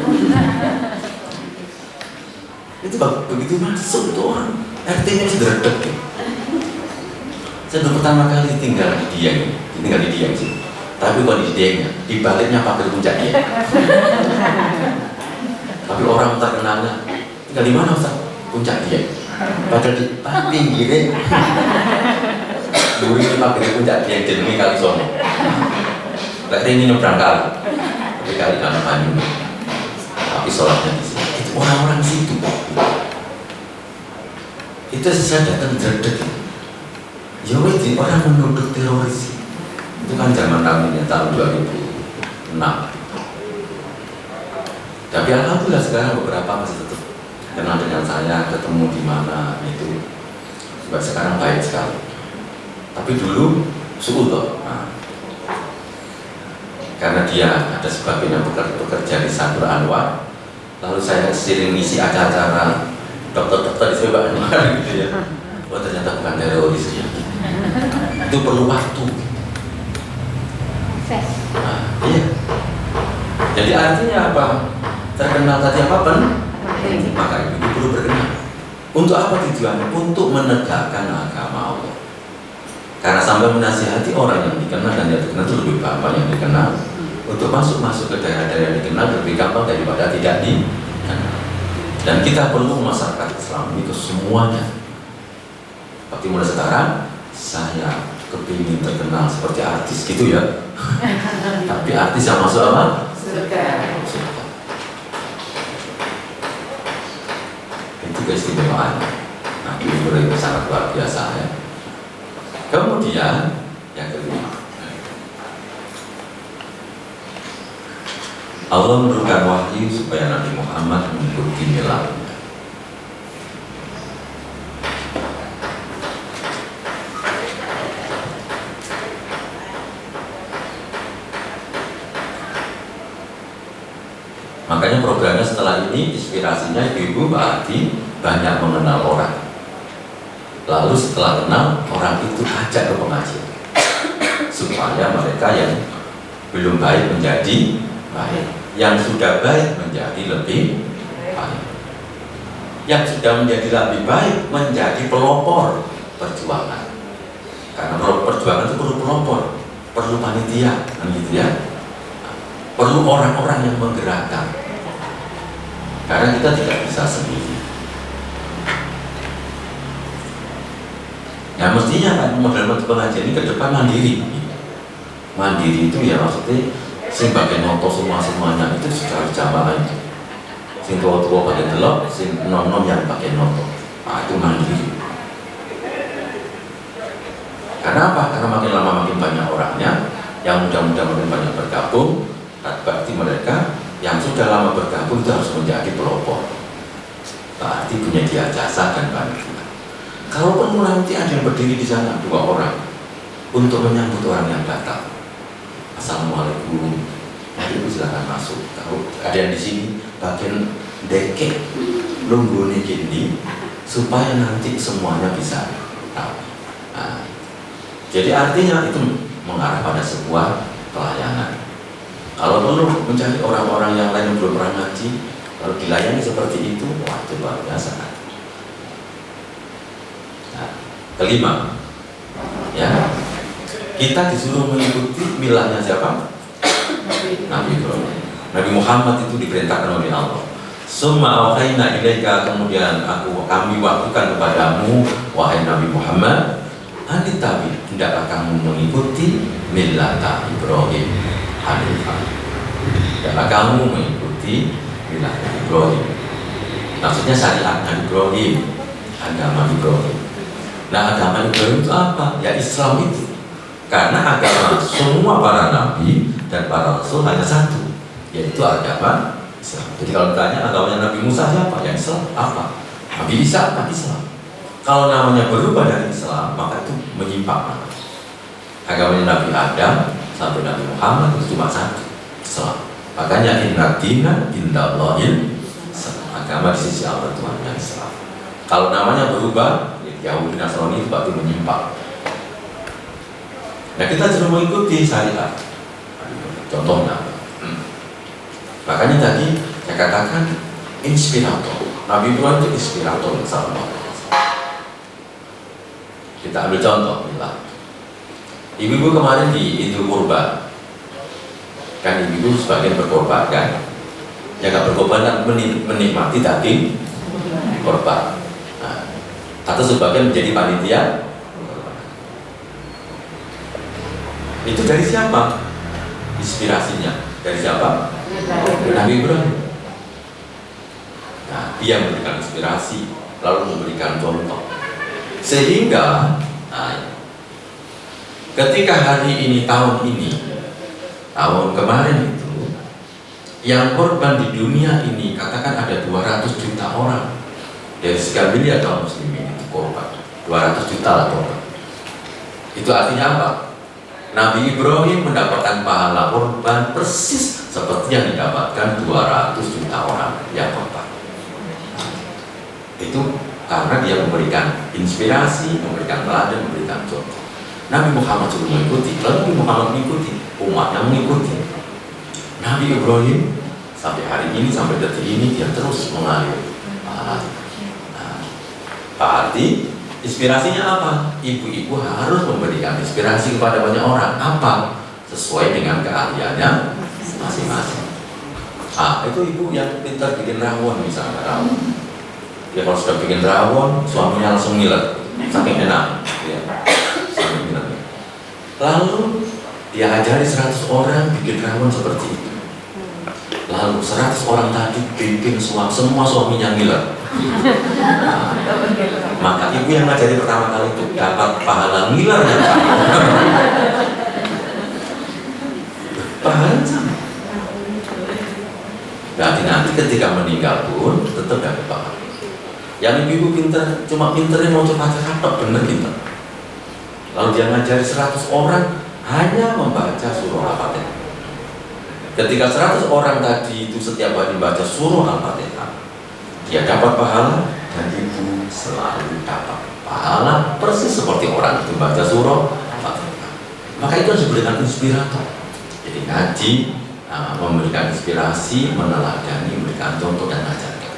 Itu begitu masuk tuh orang RT-nya sederhana. Saya pertama kali tinggal di Dieng sih. Tapi bukan di Diengnya, di baliknya pakai puncak Dieng. Tapi orang terkenalnya tinggal di mana Ustaz? Puncak Dieng. Padahal di pinggirnya dulu ini pakai puncak Dieng jenenge Kali Sono. Lek ini nyebrang kali. Tapi kali kan Banyu. Tapi sholatnya di sini. Itu orang-orang situ. Itu saya datang jerdek. Ya wih, orang menuduh teroris. Itu kan zaman kami tahun 2006. Tapi alhamdulillah sekarang beberapa masih tetap kenal dengan saya, ketemu di mana itu. Sebab sekarang baik sekali. Tapi dulu suudon. Nah, karena dia ada sebagainya bekerja di Sadur Anwar, lalu saya sering ngisi acara-acara dokter-dokter di Sadur Anwar gitu ya. Oh ternyata bukan teroris ya. Itu perlu waktu. Nah, iya. Jadi artinya apa? Terkenal tadi apa pun? Maka itu perlu berkenal. Untuk apa tujuannya? Untuk menegakkan agama Allah. Karena sampai menasihati orang yang dikenal dan yang dikenal itu lebih gampang yang dikenal. Untuk masuk ke daerah-daerah yang dikenal lebih gampang daripada tidak dikenal. Dan kita perlu masyarakat Islam itu semuanya. Seperti mulai sekarang saya kepingin terkenal seperti artis gitu ya. Tapi artis yang masuk apa? Surga. Itu keistimewaan. Nah, ini sangat luar biasa ya. Kemudian yang kedua, Allah menurunkan wahyu supaya Nabi Muhammad mengikuti miladnya. Makanya programnya ini inspirasinya ibu-ibu berarti banyak mengenal orang. Lalu setelah kenal orang itu ajak ke pengajian supaya mereka yang belum baik menjadi baik, yang sudah baik menjadi lebih baik, yang sudah menjadi lebih baik menjadi pelopor perjuangan. Karena perjuangan itu perlu pelopor, perlu panitia, kan gitu ya. Perlu orang-orang yang menggerakkan. Karena kita tidak bisa sendiri. Nah mestinya kan model pengajian ini ke depan mandiri. Mandiri itu ya maksudnya sing pakai noto semuanya itu secara jamaah itu. Sing tua-tua pakai telok, sing nom-nom yang pakai noto. Nah itu mandiri. Karena apa? Karena makin lama makin banyak orangnya, yang muda-muda makin banyak bergabung. Berarti mereka yang sudah lama bergabung itu harus menjadi pelopor. Berarti punya dia jasa dan bantuan. Kalaupun nanti ada yang berdiri di sana 2 orang untuk menyambut orang yang datang, assalamualaikum, ibu silakan masuk. Kalau ada yang di sini bagian deket nunggu gini supaya nanti semuanya bisa tahu. Nah, jadi artinya itu mengarah pada sebuah pelayanan. Kalau perlu mencari orang-orang yang lain yang belum pernah ngaji, kalau dilayani seperti itu, wah itu luar biasa. Nah, kelima, ya, kita disuruh mengikuti milahnya siapa? Nabi Ibrahim. Nabi Muhammad itu diperintahkan oleh Allah. Summa auhayna ilaika, kemudian kami wahyukan kepadamu wahai Nabi Muhammad, anitabi, hendaklah kamu mengikuti millata Ibrahim Hanifah. Hendaklah kamu mengikuti millata Ibrahim. Maksudnya syariat Ibrahim, agama Ibrahim. Nah agama Ibrahim itu apa? Ya Islam itu. Karena agama semua para nabi dan para rasul hanya satu, yaitu agama Islam. Jadi kalau ditanya agamanya Nabi Musa siapa? Ya Islam. Apa? Nabi Isa apa? Islam. Kalau namanya berubah dari Islam, maka itu menyimpang. Agamanya Nabi Adam sampai Nabi Muhammad itu cuma satu, Islam. Makanya inna dina indallahil Islam. Agama di sisi Allah itu hanya Islam. Kalau namanya berubah, Yahudi Nasrani itu berarti menyimpang. Nah kita harus mengikuti syariat. Contohnya, makanya tadi saya katakan inspirator. Nabi Ibrahim itu inspirator sama. Kita ambil contoh, ibu-ibu kemarin di Idul Kurban, kan ibu-ibu sebagian berkorban kan, yang nggak berkorban kan menikmati daging korban. Nah, atau sebagian menjadi panitia. Itu dari siapa? Inspirasinya dari siapa? Nabi Ibrahim. Nah, dia memberikan inspirasi, lalu memberikan contoh, sehingga ketika hari ini, tahun kemarin itu, yang korban di dunia ini katakan ada 200 juta orang. Dari sekian miliar kaum muslimin itu korban 200 juta lah korban. Itu artinya apa? Nabi Ibrahim mendapatkan pahala korban persis seperti yang didapatkan 200 juta orang yang korban. Itu karena dia memberikan inspirasi, memberikan teladan, memberikan contoh. Nabi Muhammad juga mengikuti, lalu Nabi Muhammad mengikuti, umatnya mengikuti. Nabi Ibrahim sampai hari ini, sampai detik ini dia terus mengalir pahala. Berarti inspirasinya apa? Ibu-ibu harus memberikan inspirasi kepada banyak orang. Apa? Sesuai dengan keahliannya masing-masing. Itu ibu yang pintar bikin rawon misalnya, rawon. Ya kalau sudah bikin rawon, suaminya langsung ngiler, saking enak. Ya. Saking ngiler. Lalu dia ajari 100 orang bikin rawon seperti itu. Lalu 100 orang tadi bikin semua suaminya ngiler. Maka ibu yang ngajari pertama kali itu dapat pahala ngiler ya Pak. Pahala sama. Berarti nanti ketika meninggal pun tetap dapat pahala. Yang ibu pintar, cuma pinternya mau coba tok, bener pintar. Lalu dia ngajari 100 orang hanya membaca surah Al-Fatihah. Ketika 100 orang tadi itu setiap hari membaca surah Al-Fatihah, dia dapat pahala dan ibu selalu dapat pahala persis seperti orang itu baca surah Al-Fatihah. Maka itu harus diberikan inspirator. Jadi ngaji memberikan inspirasi, meneladani, memberikan contoh dan ajarkan.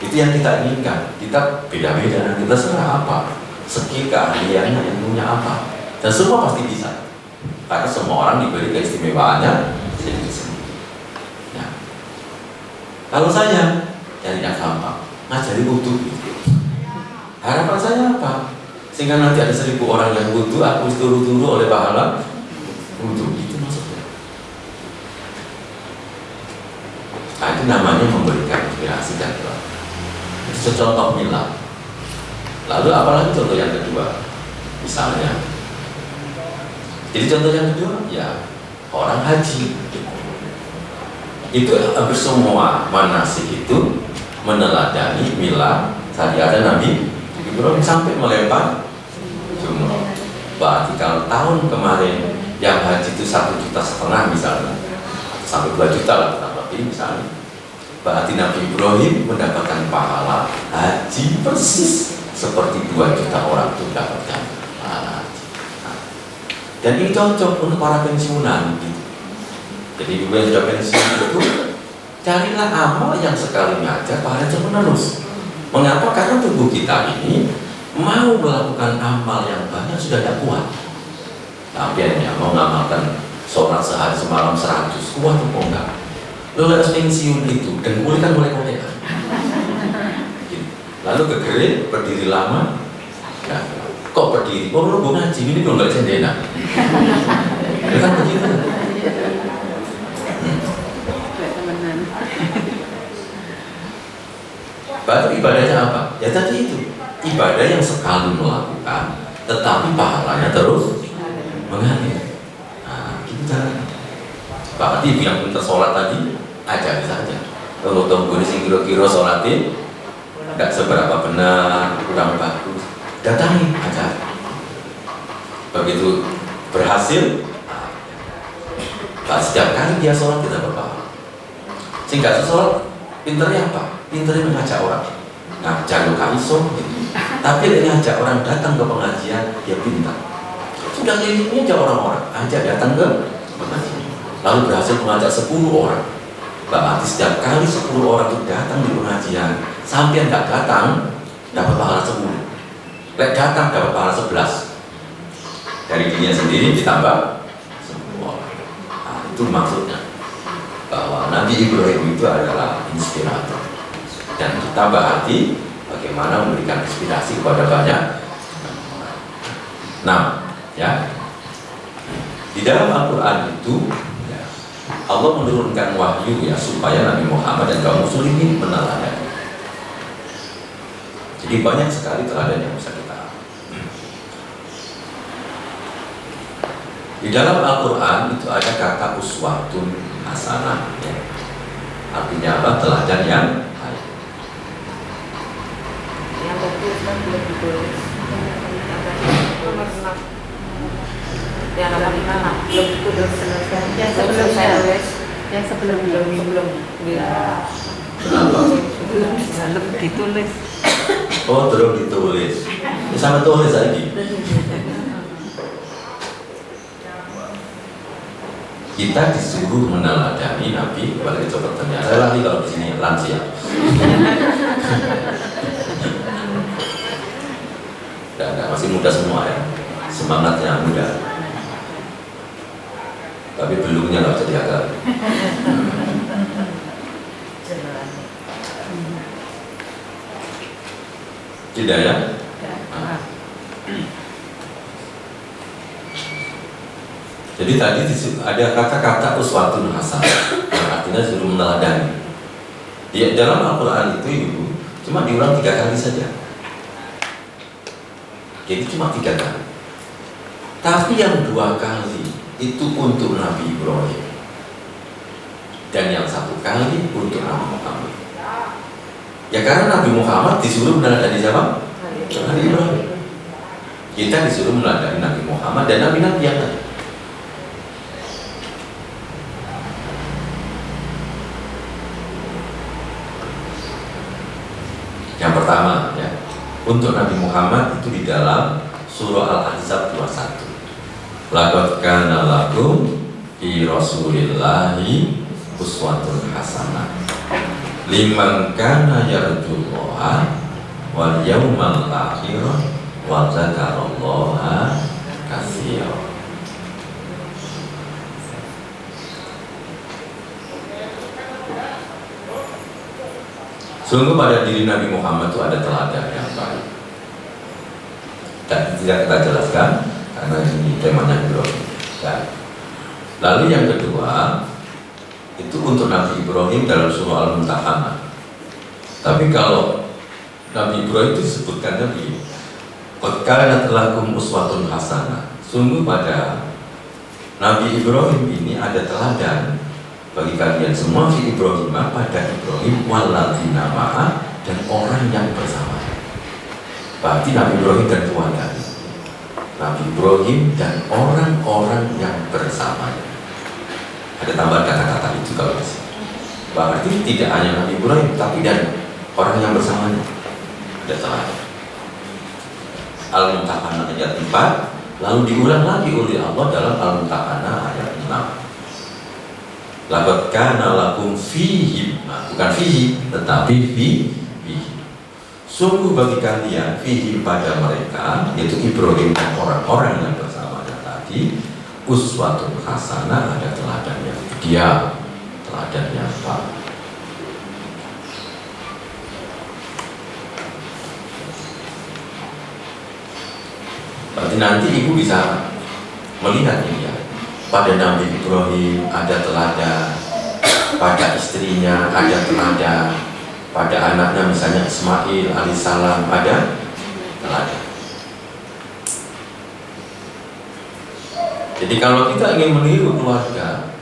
Itu yang kita inginkan. Kita beda-beda dan kita serah apa, skill keahliannya, ilmunya apa, dan semua pasti bisa. Karena semua orang diberi keistimewaannya sendiri-sendiri. Ya. Kalau saya carinya gampang, ngajari wudu. Harapan saya apa? Sehingga nanti ada 1000 orang yang wudu, aku turu-turu oleh pahala wudu. Itu maksudnya. Nah, itu namanya memberikan inspirasi dan doa. Itu contoh milah. Lalu apalagi contoh yang kedua? Misalnya, jadi contoh yang kedua, ya orang haji. Itu hampir semua manasik itu meneladani milah syariat Nabi Ibrahim sampai melempar jumroh. Berarti kalau tahun kemarin yang haji itu 1,5 juta misalnya, sampai 2 juta lah kurang lebih misalnya, berarti Nabi Ibrahim mendapatkan pahala haji persis seperti 2 juta orang itu mendapatkan pahala haji. Dan ini cocok untuk para pensiunan gitu. Jadi ibu yang sudah pensiun itu carilah amal yang sekali ngajar pahala terus. Mengapa? Karena tubuh kita ini mau melakukan amal yang banyak sudah tidak kuat. Tapi hanya mau ngamalkan sholat sehari semalam 100 kuat atau enggak? Lulus pensiun itu dan kulit kan mulai kolekan. Lalu kegerin berdiri lama. Ya, kok berdiri? Oh lu ngaji ini belum nggak cendena. Ya kan begitu. Berarti ibadahnya apa? Ya tadi itu ibadah yang sekali melakukan, tetapi pahalanya terus mengalir. Nah, itu caranya. Berarti yang pintar sholat tadi ajari saja. Kalau tunggu di sini kira-kira sholatin tidak seberapa benar, kurang bagus, datangi aja. Begitu berhasil, nah, setiap kali dia sholat kita berpahala. Sehingga sholat pinternya apa? Pinternya mengajak orang. Nah, jangan kaiso gitu. Tapi dia ngajak orang datang ke pengajian, dia pintar. Sudah lilingnya aja orang-orang, ajak datang ke pengajian. Lalu berhasil mengajak 10 orang. Berarti setiap kali 10 orang itu datang di pengajian, sampai tidak datang dapat pahala 10. Lek datang dapat pahala 11. Dari dirinya sendiri ditambah 10 orang. Nah, itu maksudnya bahwa Nabi Ibrahim itu adalah inspirator. Dan kita berarti bagaimana memberikan inspirasi kepada banyak orang. Nah, ya, di dalam Al-Quran itu ya, Allah menurunkan wahyu ya supaya Nabi Muhammad dan kaum muslimin meneladani. Jadi banyak sekali teladan yang bisa kita ambil. Di dalam Al-Quran itu ada kata uswatun hasanah ya. Artinya apa? Teladan yang baik. Yang tadi kan belum ditulis. Yang nomor 6 belum ditulis. Yang sebelumnya. Yang sebelumnya. Kenapa? Belum ditulis. Oh, belum ditulis. Ini sama tulis lagi. Kita disuruh meneladani Nabi. Balik coba tanya. Saya lagi kalau di sini lansia. Enggak, masih muda semua ya. Semangatnya muda. Tapi belumnya nggak bisa diagal. Tidak ya? Jadi tadi ada kata-kata uswatun hasanah yang artinya suruh meneladani. Di dalam Al-Quran itu ibu cuma diulang 3 kali saja. Jadi cuma 3 kali. Tapi yang 2 kali itu untuk Nabi Ibrahim dan yang 1 kali untuk Nabi Muhammad. Ya karena Nabi Muhammad disuruh meneladani siapa? Nabi Ibrahim. Kita disuruh meneladani Nabi Muhammad dan Nabi-Nabi yang lain. untuk Nabi Muhammad itu di dalam surah Al-Ahzab 21. Laqad kana lakum fi Rasulillahi uswatun hasanah liman kana yarjullaha wal yawmal akhir wa dzakarallaha katsiran. Sungguh pada diri Nabi Muhammad itu ada teladan yang baik. Dan tidak kita jelaskan karena ini temanya Ibrahim. Dan lalu yang kedua itu untuk Nabi Ibrahim dalam surah Al-Mumtahanah. Tapi kalau Nabi Ibrahim itu disebutkannya begini, qad kanat lakum uswatun hasanah. Sungguh pada Nabi Ibrahim ini ada teladan bagi kalian semua fi Ibrahim, pada Ibrahim walladzina ma'a, dan orang yang bersama. Berarti Nabi Ibrahim dan keluarga, Nabi Ibrahim dan orang-orang yang bersamanya. Ada tambahan kata-kata itu kalau di sini. Berarti tidak hanya Nabi Ibrahim, tapi dan orang yang bersamanya. Ada teladan. Al-Mumtahanah ayat 4, lalu diulang lagi oleh Allah dalam Al-Mumtahanah ayat 6. Laqad kana lakum fihim, bukan fihi, tetapi fihi. Sungguh bagi kalian fihi pada mereka, yaitu Ibrahim dan orang-orang yang bersamanya tadi, uswatun hasanah, ada teladan yang dia, teladan yang baik. Berarti nanti ibu bisa melihat ini ya. Pada Nabi Ibrahim ada teladan, pada istrinya ada teladan, pada anaknya misalnya Ismail alaihissalam ada teladan. Jadi kalau kita ingin meniru keluarga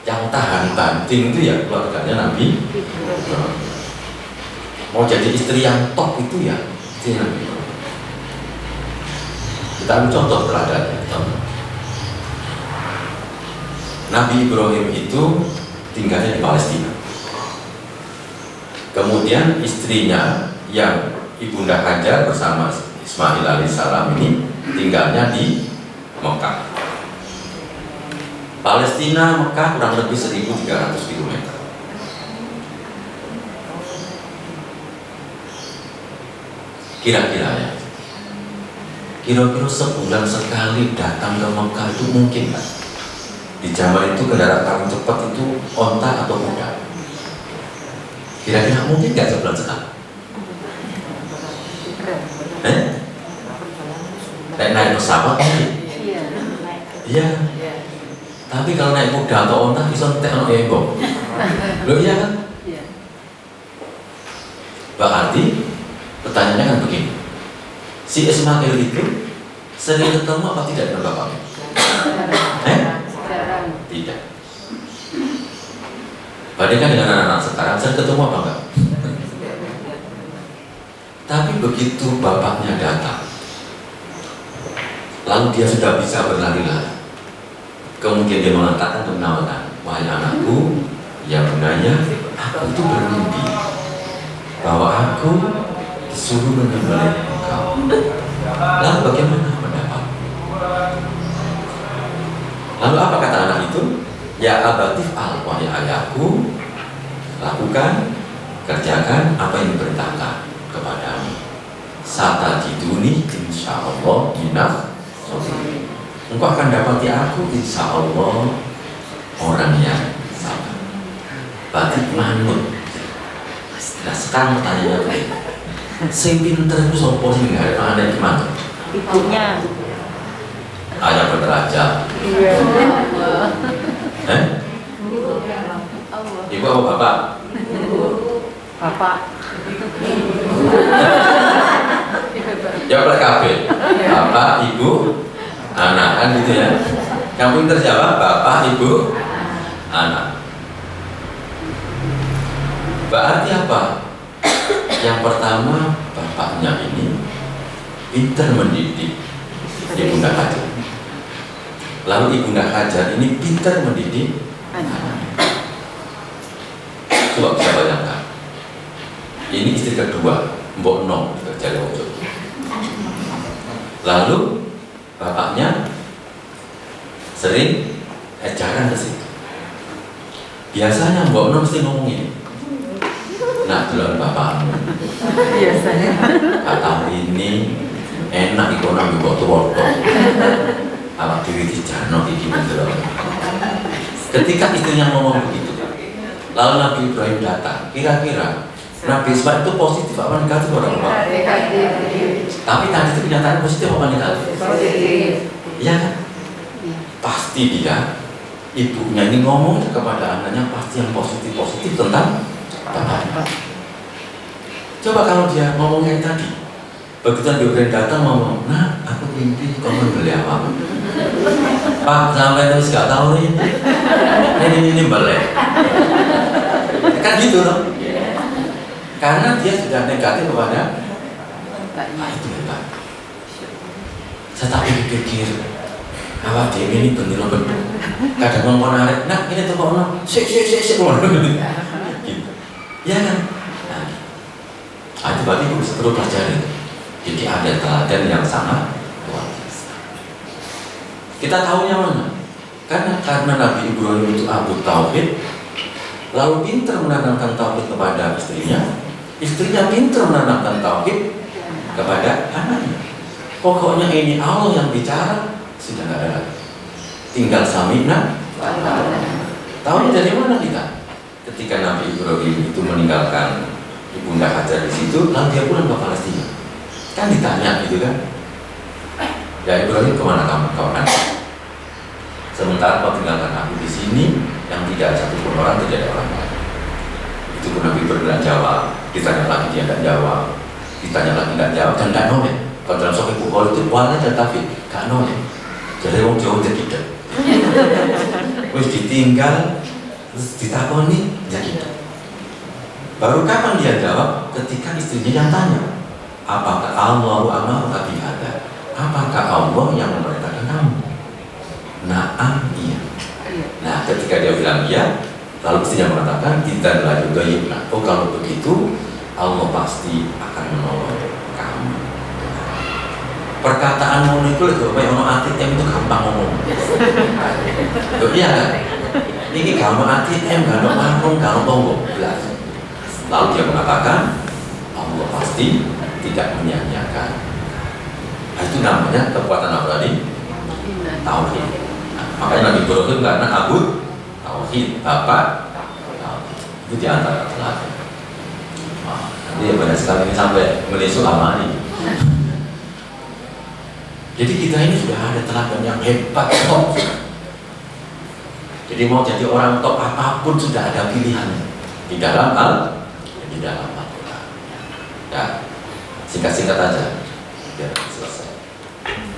yang tahan banting itu ya keluarganya Nabi Ibrahim. Mau jadi istri yang top itu ya istri Nabi Ibrahim. Kita ambil contoh teladannya. Nabi Ibrahim itu tinggalnya di Palestina. Kemudian istrinya yang Ibunda Hajar bersama Ismail alaihissalam ini tinggalnya di Mekah. Palestina Mekah kurang lebih 1.300 km. Kira-kira ya, kira-kira sebulan sekali datang ke Mekah itu mungkin kan? Di zaman itu kendaraan paling cepat itu onta atau kuda. Kira-kira mungkin nggak sebulan sekali? Naik pesawat mungkin? Iya. Tapi kalau naik kuda atau onta bisa ngetek anak embong. Loh iya kan? Berarti pertanyaannya kan begini, si Ismail itu sering ketemu apa tidak dengan bapaknya? Tidak. Bandingkan dengan anak-anak sekarang, sering ketemu apa enggak? Tapi begitu bapaknya datang, lalu dia sudah bisa berlari-lari, kemudian dia mengatakan untuk menawarkan, wahai anakku, ya bundanya, aku itu bermimpi bahwa aku disuruh menyembelih engkau. Lalu bagaimana pendapatmu? Lalu apa kata anak itu? Ya abatif al, wahai ayahku, lakukan, kerjakan apa yang diperintahkan kepadamu. Satajiduni insyaallah minal sholihin. Engkau akan dapati aku insyaallah orang yang sabar. Berarti manut. Nah sekarang pertanyaannya begini, sing pinter itu sopo sing nggak ada gimana? Ibunya. Ayah berderajat. Ibu apa bapak? Bapak. Jawab oleh KB. Bapak, ibu, anak kan gitu ya. Yang pinter jawab bapak, ibu, anak. Berarti apa? Yang pertama, bapaknya ini pinter mendidik Ibunda Hajar. Lalu Ibunda Hajar ini pinter mendidik anak. Coba bisa bayangkan. Ini istri kedua, Mbok Nom. cari ojo. Lalu bapaknya sering ejaran ke situ. Biasanya mbok nom mesti ngomong ini. Nak delok bapakmu. Biasanya. Kata ini enak ekonomi kok tuwa. Awak dhewe dijano iki delok. Ketika istrinya ngomong begitu, lalu Nabi Ibrahim datang. Kira-kira Nabi Ismail itu positif apa negatif orang Pak? Negatif. Tapi tadi itu kenyataan positif apa negatif? Positif. Iya kan? Pasti dia ibunya ini ngomong kepada anaknya pasti yang positif tentang bapaknya. Coba kalau dia ngomong yang tadi, begitu Nabi Ibrahim datang ngomong, nah aku mimpi kamu beli apa? Pak sampai terus gak tahu ini balik. Kan gitu loh. Karena dia sudah negatif kepada itu hebat. Saya tak pikir awak dia ini bener-bener kadang ngomong narik, nah ini tuh kok sik gitu. Ya kan? Nah, itu berarti perlu pelajari. Jadi ada teladan yang sangat luar biasa. Kita tahunya mana? Karena Nabi Ibrahim itu Abu Tauhid, lalu pintar menanamkan tauhid kepada istrinya pintar menanamkan tauhid kepada anaknya. Pokoknya ini Allah yang bicara, sudah tidak ada lagi. Tinggal sami'na. Tahu dari mana kita? Ketika Nabi Ibrahim itu meninggalkan Ibunda Hajar di situ, lalu dia pulang ke Palestina. Kan ditanya gitu kan? Ya Ibrahim kemana kamu? Sementara kau tinggalkan aku di sini, yang tidak satu pun orang, tidak ada orang lain. Itu pun Nabi berbilang jawab, ditanya lagi dia tidak jawab, ditanya lagi tidak jawab, dan tidak noleh. Kalau dalam Sahih Bukhari itu wala dan tapi gak noleh. Jadi orang jauh tidak. Terus ditinggal, terus ditakoni, ya gitu. Baru kapan dia jawab? Ketika istrinya yang tanya, apakah Allahu amaruka bihadza? Apakah Allah yang memerintahkan kamu? Na'am, iya. Nah, ketika dia bilang iya, lalu istrinya mengatakan kita la yughayibna. Oh, kalau begitu Allah pasti akan menolong kamu. Perkataan ngono itu lho koyo ono ATM itu gampang ngomong. Loh iya kan? Ini gampang ATM, gampang warung, gampang tonggo. Lalu dia mengatakan Allah pasti tidak menyia-nyiakan. Nah, itu namanya kekuatan apa tadi? Tauhid. Makanya Nabi Ibrahim karena Abu Tauhid, Bapak Tauhid. Itu diantara teladan. Nanti ya banyak sekali ini sampai menisuk amani. Jadi kita ini sudah ada teladan yang hebat, top. Jadi mau jadi orang top apapun sudah ada pilihannya di dalam Al-Quran. Ya, singkat-singkat aja, biar selesai.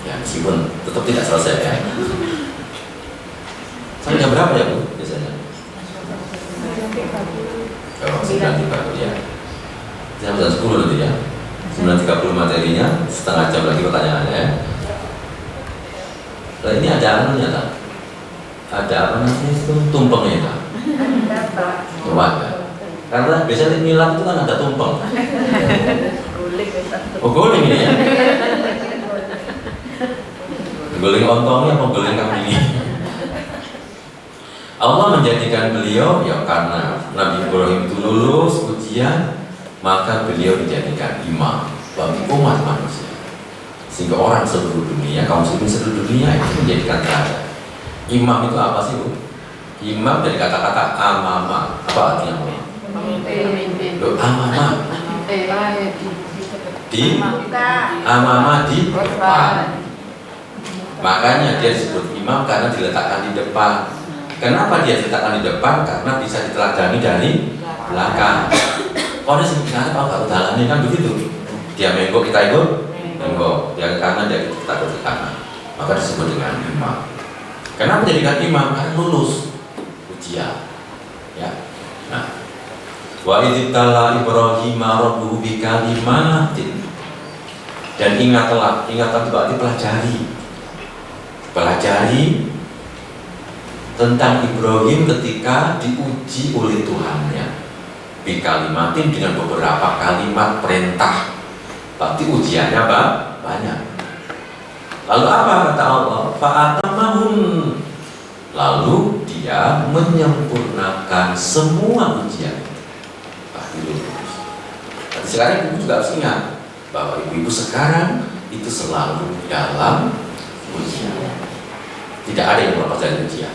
Ya, meskipun tetap tidak selesai ya. Sampai jam berapa ya Bu biasanya? Kalau 9.30 ya. Jam 10 nanti ya. 9.30 materinya, setengah jam lagi pertanyaannya ya. Nah, ini ada anunya tak? Ada apa namanya itu? Tumpengnya tak? Coba ya. Karena biasanya milan itu kan ada tumpeng. Oh guling ini ya? Guling ontongnya apa guling kambing? Allah menjadikan beliau ya karena Nabi Ibrahim itu lulus ujian, maka beliau dijadikan imam bagi umat manusia. Sehingga orang seluruh dunia, kaum muslimin seluruh dunia itu menjadikan teladan. Imam itu apa sih Bu? Imam dari kata-kata amama. Apa artinya Bu? Loh, amama. Di amama di depan. Makanya dia disebut imam karena diletakkan di depan. Kenapa dia diletakkan di depan? Karena bisa diteladani dari belakang. Kalau sebenarnya kalau nggak udahlah kan begitu. Dia menggok kita ikut, menggok. Dia ke kanan dia kita ke kanan. Maka disebut dengan imam. Kenapa menjadikan imam? Karena lulus ujian. Ya. Nah, wa idzibtala Ibrahim rabbuhu bikalimatin. Dan ingatlah itu berarti pelajari tentang Ibrahim ketika diuji oleh Tuhannya. Bikalimatin dengan beberapa kalimat perintah Berarti ujiannya apa? Banyak. Lalu apa kata Allah? Fa'atamahum. Lalu dia menyempurnakan semua ujian. Berarti lulus. Tapi sekarang ibu juga harus ingat bahwa ibu-ibu sekarang itu selalu dalam ujian. Tidak ada yang lepas dari ujian.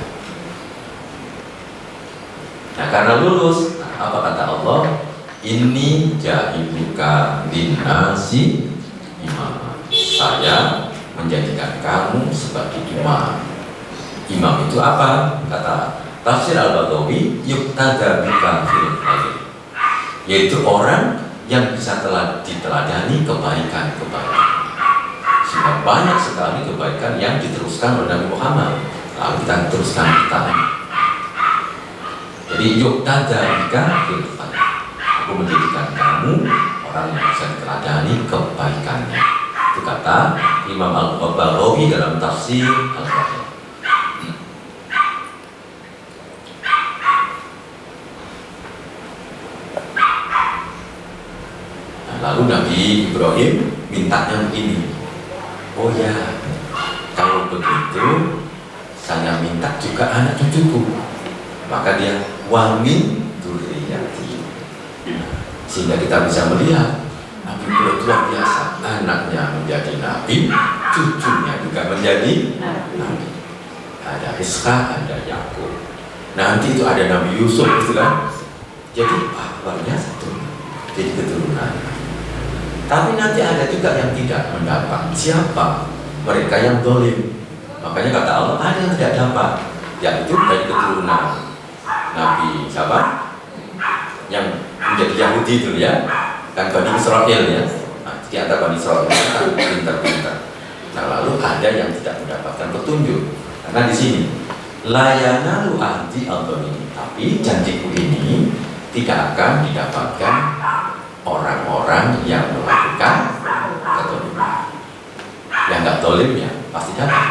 Nah karena lulus, apa kata Allah? Inni ja'iluka linnasi imam. Saya menjadikan kamu sebagai imam. Imam itu apa? Kata Tafsir Al-Baghawi, yuktada bika fil khair. Yaitu orang yang bisa diteladani kebaikan-kebaikan. Sehingga banyak sekali kebaikan yang diteruskan oleh Nabi Muhammad. Lalu kita teruskan kita. Jadi yuktada bika fil khair. Aku menjadikan kamu orang yang bisa diteladani kebaikannya. Itu kata Imam Al-Baghawi dalam Tafsir Al-Baghawi. Lalu Nabi Ibrahim mintanya begini, oh ya, kalau begitu saya minta juga anak cucuku. Maka dia wamin dzurriyyati. Sehingga kita bisa melihat Nabi Ibrahim luar biasa, anaknya menjadi nabi, cucunya juga menjadi nabi. Ada Ishak, ada Yakub. Nanti itu ada Nabi Yusuf, gitu kan? Jadi luar biasa itu. Jadi keturunan. Tapi nanti ada juga yang tidak mendapat. Siapa? Mereka yang zalim. Makanya kata Allah ada yang tidak dapat, yaitu dari keturunan Nabi siapa? Yang menjadi Yahudi itu ya, kan Bani Israel ya. Nah, di antara Bani Israel itu kan pintar-pintar. Nah lalu ada yang tidak mendapatkan petunjuk. Karena di sini layana lu ahdi al-dhalim. Tapi janjiku ini tidak akan didapatkan orang-orang yang melakukan kezaliman. Yang nggak zalim ya pasti dapat.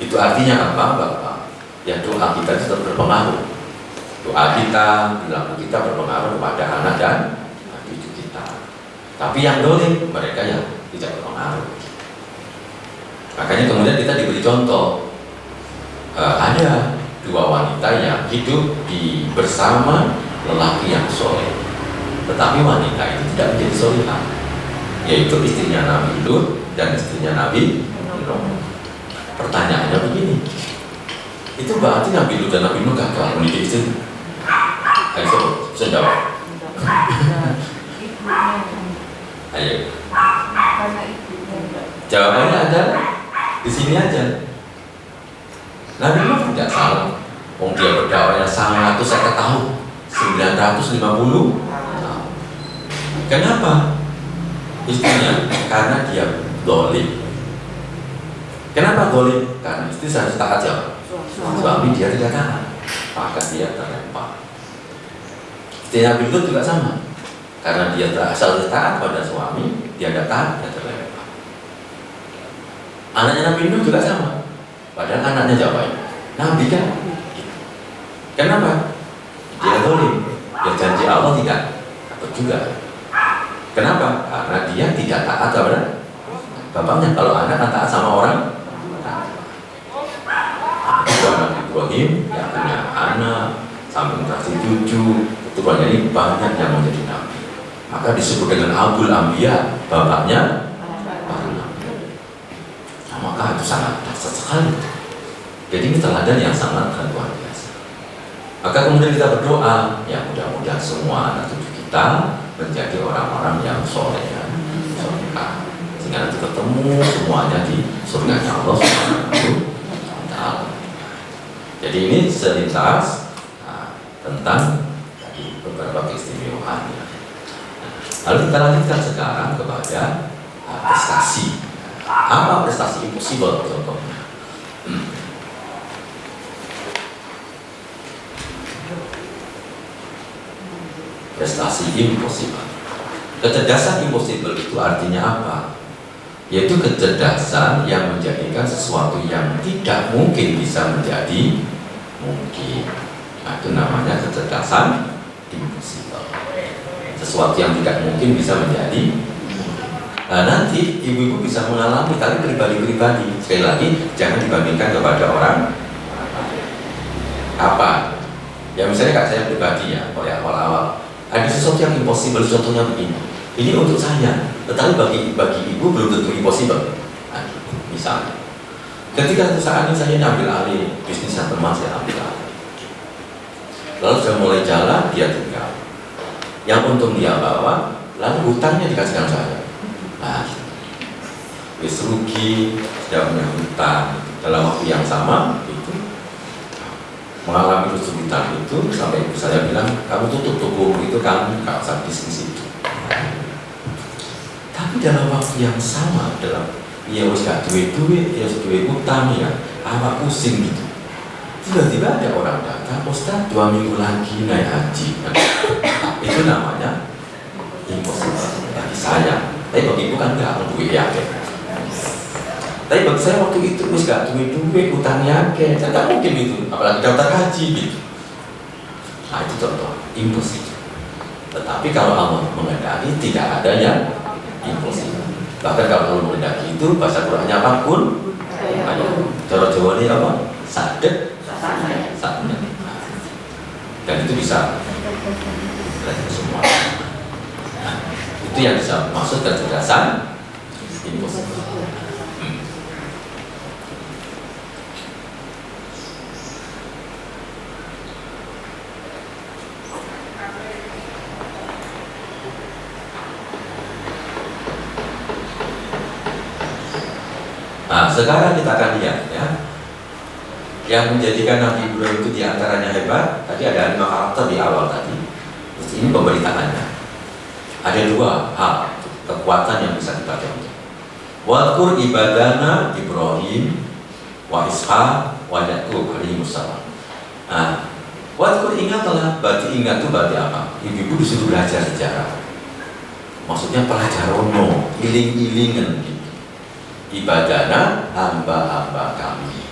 Itu artinya apa, Bapak? Ya doa kita tetap berpengaruh. Doa kita, perilaku kita berpengaruh kepada anak dan cucu kita. Tapi yang zalim mereka yang tidak berpengaruh. Makanya kemudian kita diberi contoh. Ada dua wanita yang hidup bersama lelaki yang soleh. Tetapi wanita itu tidak menjadi solihah, yaitu istrinya Nabi Lut dan istrinya Nabi Nuh. Pertanyaannya begini, itu berarti Nabi Lut dan Nabi Nuh gagal mendidik istri? Ayo, bisa jawab. Ayo. Jawabannya ada di sini aja. Nabi Nuh tidak salah. Dia berdakwahnya 150 tahun, 950. Kenapa? Istrinya karena dia zalim. Kenapa zalim? Karena istri harus taat ya. Suami dia tidak taat, maka dia terlempar. Istri Nabi Lut juga sama. Karena dia asal taat pada suami, dia tidak taat, dia terlempar. Anaknya Nabi Nuh juga sama. Padahal anaknya siapa? Nabi kan. Kenapa? Dia zalim. Dia janji Allah tidak dapat juga. Kenapa? Karena dia tidak taat kepada bapaknya. Kalau anak taat sama orang, Nabi Ibrahim yang punya anak, sampai kasih cucu, keturunannya ini banyak yang menjadi nabi. Maka disebut dengan Abul Anbiya, bapaknya para nabi. Nah, maka itu sangat dahsyat sekali. Jadi ini teladan yang sangat luar biasa. Maka kemudian kita berdoa, ya mudah-mudahan semua anak cucu kita menjadi orang-orang yang soleh dan solehah, sehingga nanti ketemu semuanya di surganya Allah Subhanahu wa Ta'ala. Jadi ini selintas tentang tadi beberapa keistimewaan. Lalu kita lanjutkan sekarang kepada prestasi. Apa prestasi impossible contohnya? Prestasi impossible. Kecerdasan impossible itu artinya apa? Yaitu kecerdasan yang menjadikan sesuatu yang tidak mungkin bisa menjadi mungkin. Nah, itu namanya kecerdasan impossible. Sesuatu yang tidak mungkin bisa menjadi mungkin. Nah, nanti ibu-ibu bisa mengalami, tapi pribadi-pribadi. Sekali lagi, jangan dibandingkan kepada orang apa. Ya misalnya kak saya pribadi ya, awal-awal ada sesuatu yang impossible, contohnya begini. Ini untuk saya, tetapi bagi ibu belum tentu impossible. Nah, misalnya, ketika saat ini saya ambil alih bisnis yang teman saya ambil alih. Lalu sudah mulai jalan, dia tinggal. Yang untung dia bawa, lalu hutangnya dikasihkan saya. Nah, wis rugi, sudah punya hutang dalam waktu yang sama itu mengalami kesulitan itu sampai ibu saya bilang kamu tutup toko itu, kamu nggak usah bisnis itu. Tapi dalam waktu yang sama dalam ya wis gak duit ya duit hutang ya apa pusing gitu. Tiba-tiba ada orang datang, Ustaz 2 minggu lagi naik haji. Itu namanya impossible bagi saya. Tapi bagi ibu kan enggak, duit yakin. Tapi bagi saya waktu itu wis gak duit utang yakin. Saya tak mungkin itu, apalagi daftar haji gitu. Nah itu contoh impossible. Tetapi kalau Allah menghendaki tidak ada yang impossible. Bahkan kalau Allah menghendaki itu bahasa Qur'annya apapun, cara Jawa ini apa? Sadek, sadek. Dan itu bisa semua. Itu yang bisa masuk kecerdasan impossible. Nah, sekarang kita akan lihat ya, yang menjadikan Nabi Ibrahim itu diantaranya hebat. Tadi ada 5 karakter di awal tadi. Terus ini pemberitaannya. Ada 2 hal kekuatan yang bisa kita contoh. Wadkur ibadana Ibrahim wa Ishaq wa Yaqub alaihi wassalam. Nah, wadkur ingatlah, berarti ingat itu berarti apa? Ibu-ibu disuruh belajar sejarah. Maksudnya pelajarono, iling-ilingan gitu. Ibadana hamba-hamba kami.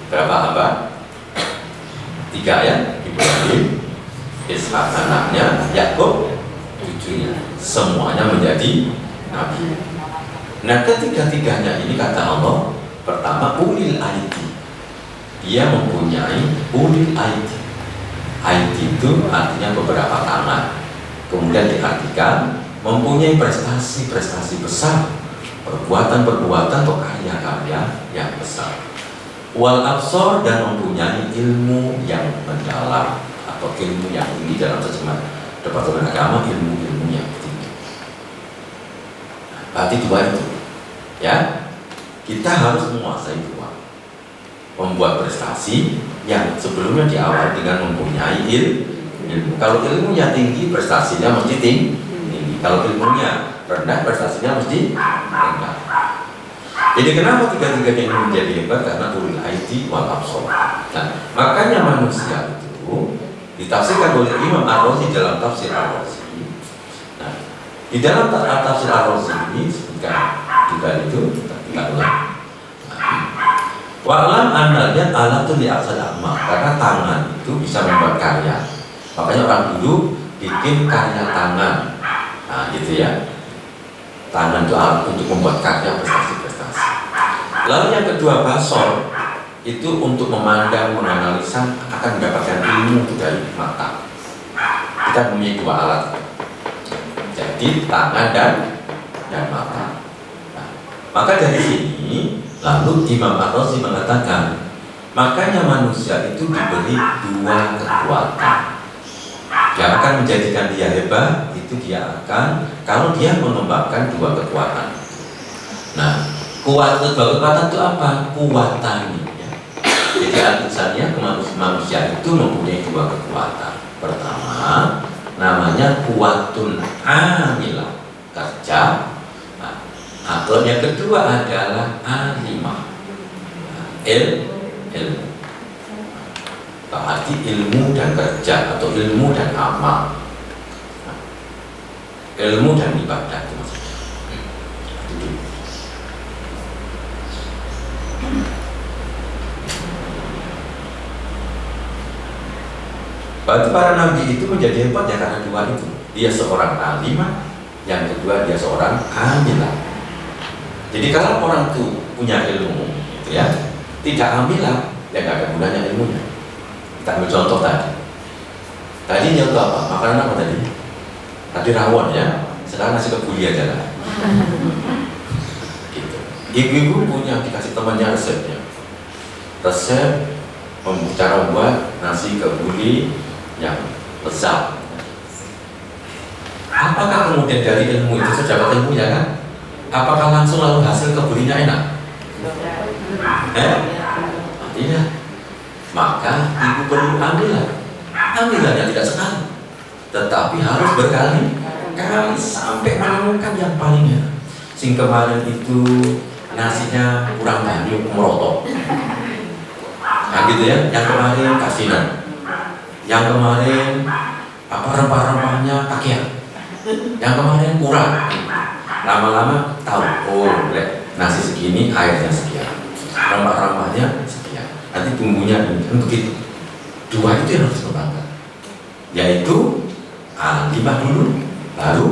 Berapa hamba? 3 ya, Ibrahim, Ishaq anaknya, Yakub cucunya, semuanya menjadi nabi. Nah, ketiga-tiganya ini kata Allah, pertama ulil aidi. Dia mempunyai ulil aidi. Aidi itu artinya beberapa tangan. Kemudian diartikan mempunyai prestasi-prestasi besar, perbuatan-perbuatan atau karya-karya yang besar. Wal absor, dan mempunyai ilmu yang mendalam atau ilmu yang tinggi dalam terjemahan Departemen Agama, ilmu-ilmu yang tinggi. Berarti 2 itu ya, kita harus menguasai 2. Membuat prestasi yang sebelumnya diawali dengan mempunyai ilmu. Kalau ilmunya tinggi, prestasinya mesti tinggi. Kalau ilmunya rendah, prestasinya mesti rendah. Jadi kenapa 3-tiganya ini menjadi hebat? Karena ulil aidi wal absor. Nah, makanya manusia itu ditafsirkan oleh Imam Ar-Razi dalam tafsir Ar-Razi. Nah, di dalam tafsir Ar-Razi ini sebutkan juga itu kita ulang. Wa'lam annal-yad alatun li'aqsal a'mal, karena tangan itu bisa membuat karya. Makanya orang dulu bikin karya tangan. Nah, gitu ya. Tangan itu alat untuk membuat karya, prestasi-prestasi. Lalu yang kedua, basor, itu untuk memandang, menganalisa, akan mendapatkan ilmu dari mata. Kita mempunyai 2 alat. Jadi tangan dan mata. Nah, maka dari sini lalu Imam Ar-Razi mengatakan, makanya manusia itu diberi 2 kekuatan. Yang akan menjadikan dia hebat itu dia akan kalau dia mengembangkan 2 kekuatan. Nah, kedua kekuatan itu apa? Kuwatan ya. Jadi artinya manusia itu mempunyai 2 kekuatan. Pertama, namanya kuwatun amilah, kerja. Nah, atau yang kedua adalah alimah, ilmu. Berarti ilmu dan kerja atau ilmu dan amal. Nah, ilmu dan ibadah itu maksudnya. Berarti para nabi itu menjadi hebat ya karena 2 itu. Dia seorang alimah, yang kedua dia seorang amilah. Jadi kalau orang itu punya ilmu, gitu ya, tidak amilah, ya nggak ada gunanya ilmunya. Kita ambil contoh tadi. Tadi nyontoh apa? Makanan apa tadi? Tadi rawon ya. Sekarang nasi kebuli aja lah. Gitu. Ibu-ibu punya dikasih temannya resepnya. Resep cara membuat nasi kebuli yang lezat. Apakah kemudian dari ilmu itu saya dapat ilmu ya kan? Apakah langsung lalu hasil kebulinya enak? Tidak. Maka ibu perlu ambilannya tidak sekali, tetapi harus berkali-kali sampai menemukan yang paling enak. Sing kemarin itu nasinya kurang banyak, merotok. Nah gitu ya, yang kemarin kasinan, yang kemarin rempah-rempahnya kakian, yang kemarin kurang. Lama-lama tahu, oh nasi segini, airnya sekian, rempah-rempahnya sekian, nanti bumbunya ini, kan begitu. Dua itu yang harus dikembangkan, yaitu alimah dulu, baru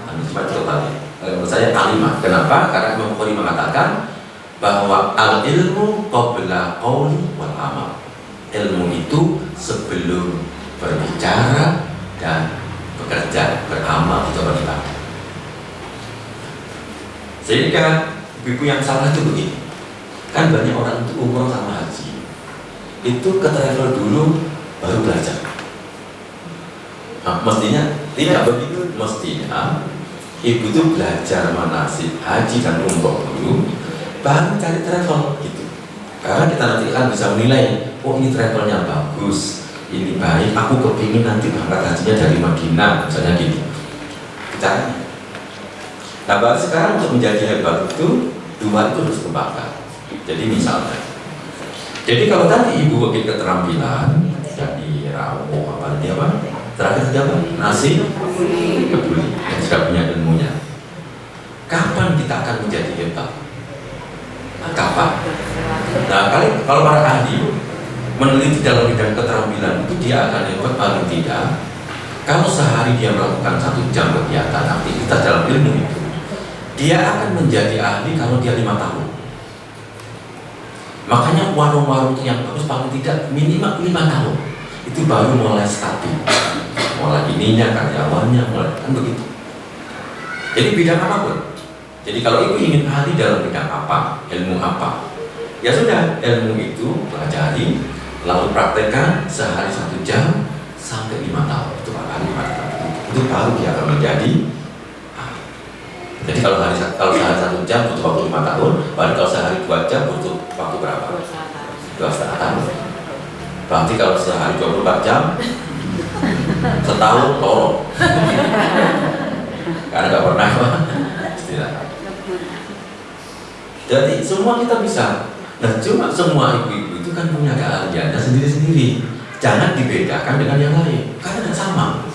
alimah kembali. Menurut saya alimah. Kenapa? Karena Imam Bukhari mengatakan bahwa al ilmu qabla qauli wal amal. Ilmu itu sebelum berbicara dan bekerja, beramal itu beribadah. Sehingga ibu yang salah itu begini, kan banyak orang itu umroh sama haji itu ke travel dulu baru belajar. Nah, mestinya tidak begitu. Mestinya ibu itu belajar manasik haji dan umroh dulu, baru cari travel gitu. Karena kita nanti kan bisa menilai, oh ini travelnya bagus, ini baik, aku kepingin nanti berangkat hajinya dari Madinah, misalnya gitu. Caranya. Nah baru sekarang untuk menjadi hebat itu dua itu harus kembangkan. Jadi misalnya, jadi kalau tadi ibu bagi keterampilan jadi rawon apa terakhir apa nasi kebuli yang sudah punya ilmunya. Kapan kita akan menjadi hebat? Nah, kapan? Nah kalau para ahli meneliti dalam bidang keterampilan itu dia akan hebat paling tidak kalau sehari dia melakukan 1 jam kegiatan aktivitas dalam ilmu itu, dia akan menjadi ahli kalau dia 5 tahun. Makanya warung-warung yang bagus paling tidak minimal 5 tahun itu baru mulai stabil, mulai ininya, karyawannya, mulai kan begitu. Jadi bidang apapun. Jadi kalau ibu ingin ahli dalam bidang apa, ilmu apa, ya sudah ilmu itu pelajari, lalu praktekkan sehari 1 jam sampai 5 tahun itu ahli itu baru dia akan menjadi ahli. Jadi kalau sehari 1 jam butuh waktu 5 tahun, baru kalau sehari 2 jam butuh waktu berapa? 2,5 tahun. Berarti kalau sehari 24 jam, setahun lorong. Karena nggak pernah istilah. Jadi semua kita bisa. Nah cuma semua ibu-ibu itu kan punya keahliannya sendiri-sendiri. Jangan dibedakan dengan yang lain, karena tidak sama.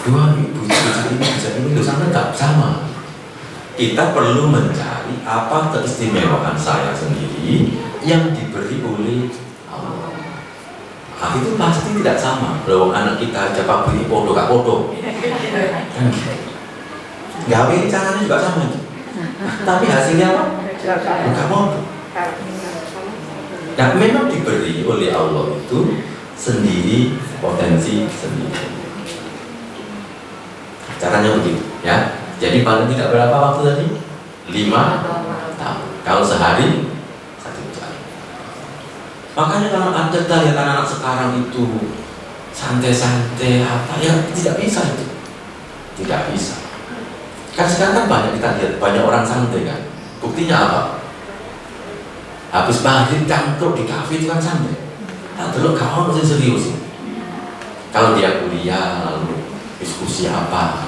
Dua ibu bisa ini sama tak sama. Kita perlu mencari apa keistimewaan saya sendiri yang diberi oleh Allah. Nah, itu pasti tidak sama. Kalau anak kita aja pabrik podo gak podo, kan gitu. Gawe caranya juga sama itu. Tapi hasilnya apa? Gak podo. Nah, memang diberi oleh Allah itu sendiri potensi sendiri. Caranya begitu, ya. Jadi paling tidak berapa waktu tadi? 5 tahun. Kalau sehari 1 jam. Makanya kalau kita lihat anak-anak sekarang itu santai-santai apa ya tidak bisa itu. Tidak bisa. Kan sekarang kan banyak kita lihat banyak orang santai kan. Buktinya apa? Habis maghrib cangkruk di kafe itu kan santai. Nah, dulu kawan masih serius. Kalau dia kuliah lalu diskusi apa,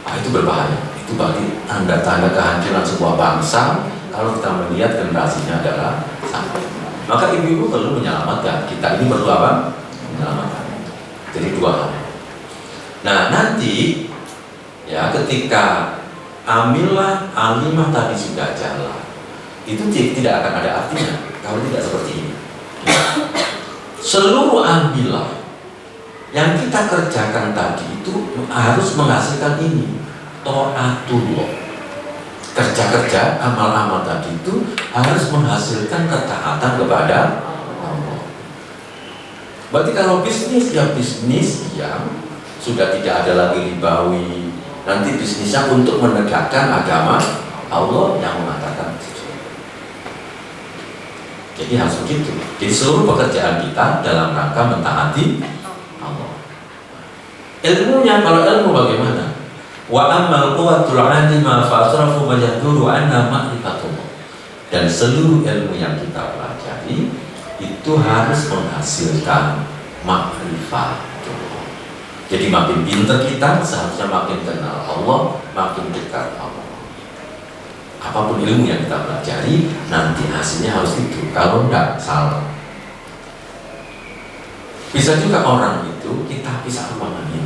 nah, itu berbahaya. Itu berarti tanda-tanda kehancuran sebuah bangsa kalau kita melihat generasinya adalah santai. Maka ibu-ibu perlu menyelamatkan. Kita ini perlu apa? Menyelamatkan. Jadi 2 hal. Nah nanti ya ketika amilah alimah tadi sudah jalan, itu tidak akan ada artinya kalau tidak seperti ini. Seluruh amilah yang kita kerjakan tadi itu harus menghasilkan ini, ta'atullah. kerja-kerja, amal-amal tadi itu harus menghasilkan ketaatan kepada Allah. Berarti kalau bisnis, ya bisnis yang sudah tidak ada lagi ribawi, nanti bisnisnya untuk menegakkan agama Allah yang mengatakan begitu. Jadi harus begitu. Jadi seluruh pekerjaan kita dalam rangka mentaati Allah. Ilmunya, kalau ilmu bagaimana? Wa ammal quwwatul 'alima fa asrafu ma yaduru anna ma'rifatullah. Dan seluruh ilmu yang kita pelajari itu harus menghasilkan makrifat. Jadi makin pintar kita, seharusnya makin kenal Allah, makin dekat Allah. Apapun ilmu yang kita pelajari, nanti hasilnya harus itu. Kalau enggak, salah. Bisa juga orang itu kita bisa ruangannya,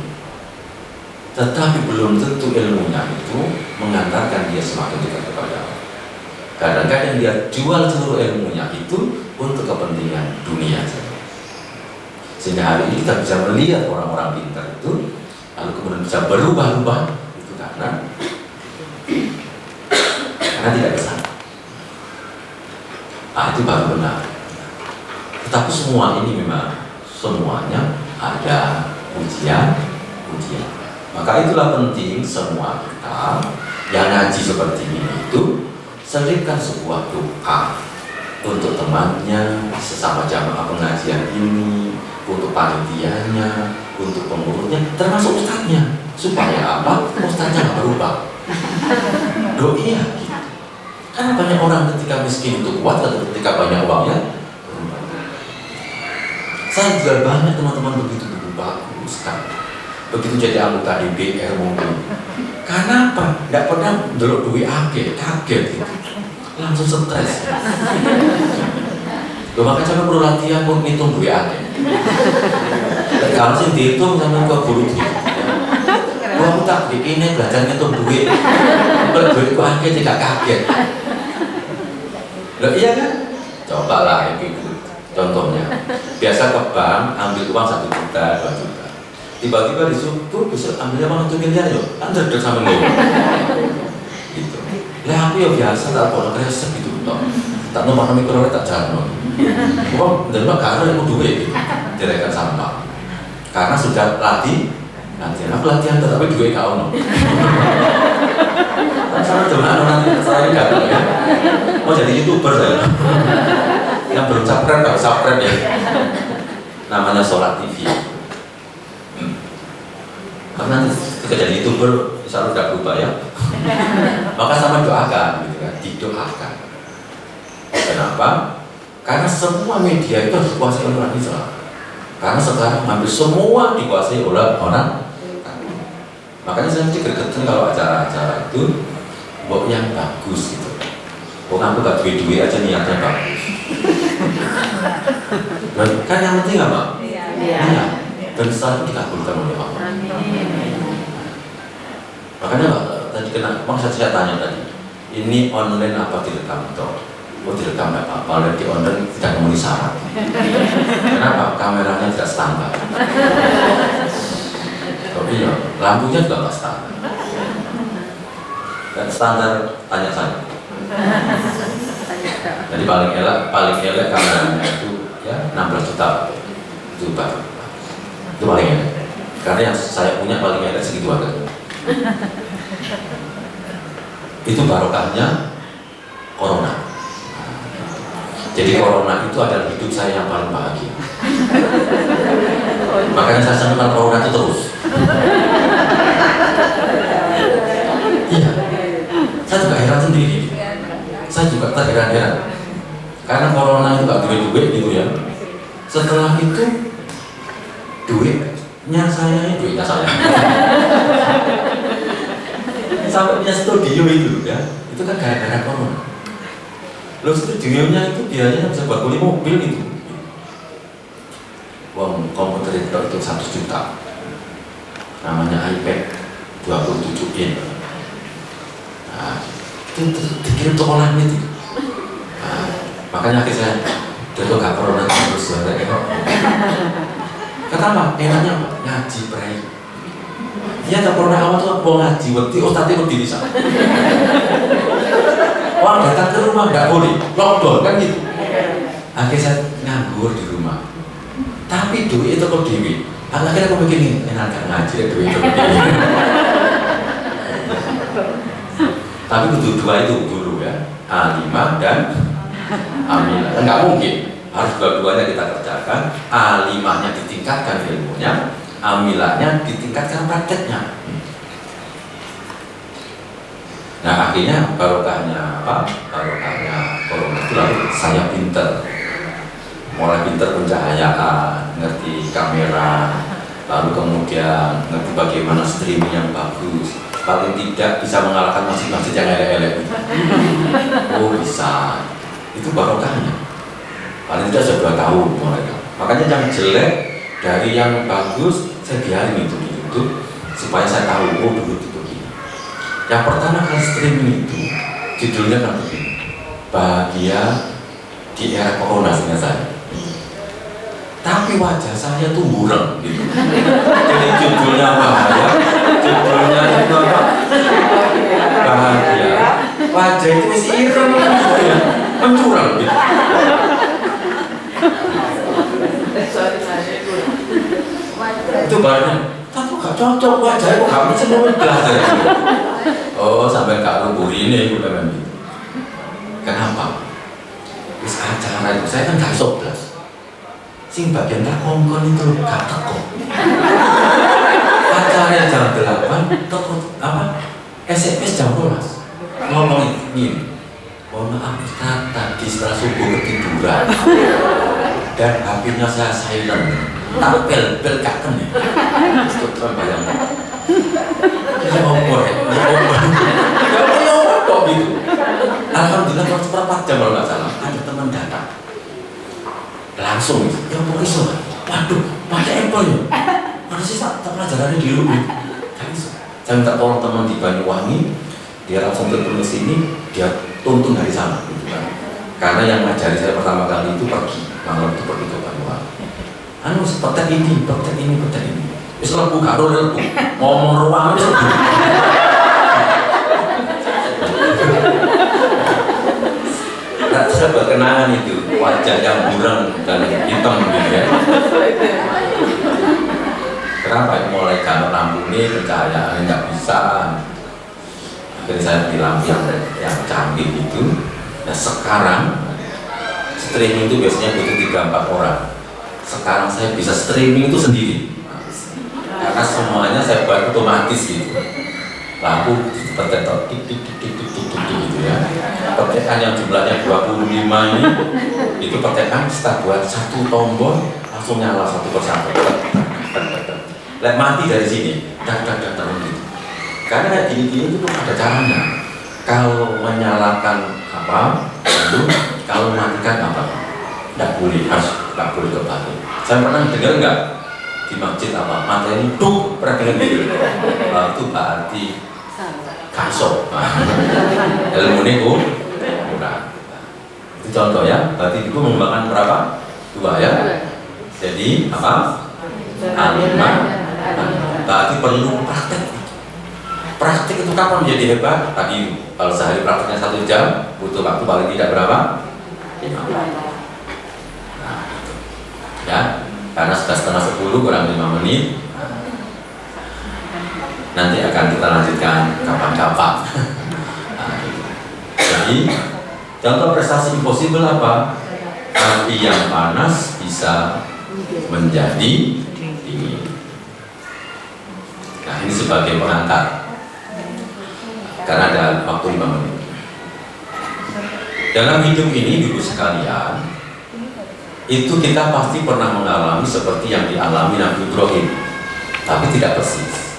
tetapi belum tentu ilmunya itu mengantarkan dia semakin dekat kepada Allah. Kadang-kadang dia jual seluruh ilmunya itu untuk kepentingan dunia saja. Sehingga hari ini kita bisa melihat orang-orang pintar itu lalu kemudian bisa berubah-ubah itu karena tidak kesana. Itu baru benar. Tetapi semua ini memang semuanya ada ujian. Maka itulah penting semua kita yang ngaji seperti ini itu selipkan sebuah doa untuk temannya, sesama jamaah pengajian ini, untuk panitianya, untuk pengurusnya, termasuk ustadznya, supaya apa? Ustadznya nggak berubah. Doi ya gitu. Karena banyak orang ketika miskin itu kuat, atau ketika banyak uangnya berubah. Saya juga banyak teman-teman begitu bagus kan. Begitu jadi anggota DPR mungkin. Karena apa? Nggak pernah delok duit kaget gitu. Langsung stres. Loh, makanya saya perlu latihan untuk ngitung duit akeh. Kalau sih dihitung sama gua guru gitu. Gua aku tak bikin belajar ngitung duit. Kalau duit gua akeh tidak kaget. Loh iya kan? Cobalah itu contohnya. Biasa ke bank ambil uang 1 juta, 2 juta. Tiba-tiba disuruh bisa ambilnya mana 1 miliar yo. Kan deg sama lo. Gitu. Lah aku ya biasa tak boleh kresek gitu toh. Tak nomor mikro tak jalan. Wah, dan karena aku duit direkan sampah. Karena sudah latihan aku latihan tetapi duit gak ono. Sama cuma nanti saya enggak ya. Mau jadi YouTuber saya. Yang belum subscribe enggak subscribe ya. Namanya Sholat TV. Karena nanti ketika jadi YouTuber insya Allah tidak berubah ya. Maka sama doakan gitu kan, didoakan. Kenapa? Karena semua media itu harus dikuasai oleh orang Islam. Karena sekarang hampir semua dikuasai oleh orang. Makanya saya mesti gregetan kalau acara-acara itu buat yang bagus gitu. Aku gak duit-duit aja niatnya bagus. Kan yang penting apa? Iya. Dan setelah itu dikabulkan oleh Allah. Makanya tadi saya tanya tadi, ini online apa direkam toh? Oh direkam tidak apa-apa, di online tidak memenuhi syarat. Kenapa? Kameranya tidak standar. Oh iya, lampunya juga nggak standar. Dan standar tanya saya. Jadi paling elek kameranya itu ya 16 juta itu baru. Itu paling elek. Karena yang saya punya paling elek segitu aja. Itu barokahnya corona. Jadi corona itu adalah hidup saya yang paling bahagia. Makanya saya senang corona itu terus. Iya. Saya juga heran sendiri. Saya juga terheran-heran. Karena corona itu gak duit-duit gitu ya. Setelah itu duitnya saya. Sampai punya studio itu ya. Itu kan gara-gara corona. Lo studionya itu biayanya bisa buat beli mobil itu. Uang komputer itu 1 juta. Namanya iPad 27 in. Nah, itu dikirim tokolan itu. Nah, makanya akhirnya saya gak perlu nanti terus ya. Kata apa? Enaknya apa? Ngaji pray. Iya, tak pernah awal tuh mau ngaji, waktu otaknya mau bisa. Orang datang ke rumah nggak boleh, lockdown kan gitu. Akhirnya saya nganggur di rumah. Tapi duit itu kok dewi. Akhirnya aku begini, enak gak ngaji duit itu begini. Tapi butuh dua itu dulu ya, alimah dan amilah. Enggak mungkin, harus dua-duanya kita kerjakan. Alimahnya ditingkatkan ilmunya, amilahnya ditingkatkan prakteknya. Nah akhirnya barokahnya apa? Barokahnya corona itu lalu saya pinter. Mulai pinter pencahayaan, ngerti kamera, lalu kemudian ngerti bagaimana streaming yang bagus. Paling tidak bisa mengalahkan masjid-masjid yang elek-elek. Oh bisa, itu barokahnya. Paling tidak sudah 2 tahun mulai. Makanya yang jelek dari yang bagus saya biarin itu di YouTube supaya saya tahu oh dulu itu begini. Yang pertama kali streaming itu judulnya kan begini, bahagia di era corona seingat saya. Tapi wajah saya tuh burem gitu. Jadi judulnya bahaya, judulnya itu apa? Bahagia. Wajah itu masih ireng gitu ya, mencurang gitu. Itu barunya, tapi gak cocok wajahnya kok kamu semua belajar. Oh sampai gak lubur ini udah kan gitu. Kenapa? Terus acara itu saya kan gak soblas. Sing bagian terkongkon itu gak teko. Acaranya jam 8, teko apa? SMS jam 12. Ngomong ini. Mohon maaf Ustaz, tadi setelah subuh ketiduran. Dan HP-nya saya silent. Tak bel gak kena. Terus bayangkan. Ya Allah, ya Allah kok gitu. Alhamdulillah kalau seperempat jam kalau nggak salah ada teman datang langsung ya mau iso, waduh pakai Apple ya, mana sih tak pelajarannya di rumah, kan iso. Saya minta tolong teman di Banyuwangi, dia langsung turun ke sini, dia tuntun dari sana, gitu kan. Karena yang ngajari saya pertama kali itu pergi, malam itu pergi ke Banyuwangi. Anu petek ini, wis lebu karo lebu, ngomong ruangan wis lebu. Saya berkenangan itu wajah yang buram dan hitam gitu ya. Kenapa mulai kalau lampu ini pencahayaan nggak bisa, akhirnya saya beli lampu yang canggih itu. Nah sekarang streaming itu biasanya butuh 3-4 orang. Sekarang saya bisa streaming itu sendiri karena semuanya saya buat otomatis gitu. Lampu dipetek gitu ya. Petekan yang jumlahnya 25 ini itu petekan setelah buat 1 tombol langsung nyala 1 persatu. Lihat mati dari sini, dak gitu. Karena kayak gini-gini itu ada caranya. Kalau menyalakan apa, itu kalau matikan apa, tidak boleh kebalik. Saya pernah dengar nggak di masjid apa mati ini tuh pernah dengar gitu. Itu berarti kasok. Ilmu ini kurang. Itu contoh ya. Berarti itu mengembangkan berapa? 2 ya. Jadi apa? Alimah. Berarti perlu praktek. Praktek itu kapan menjadi hebat? Tadi kalau sehari prakteknya 1 jam, butuh waktu paling tidak berapa? 5 menit. Nah, itu. Ya. Karena sudah setengah 10 kurang 5 menit. Nanti akan kita lanjutkan kapan-kapan. Nah, gitu. Jadi contoh prestasi impossible apa? Api yang panas bisa menjadi dingin. Nah ini sebagai pengantar. Karena ada waktu 5 menit. Dalam hidup ini dulu sekalian, itu kita pasti pernah mengalami seperti yang dialami Nabi Ibrahim, tapi tidak persis.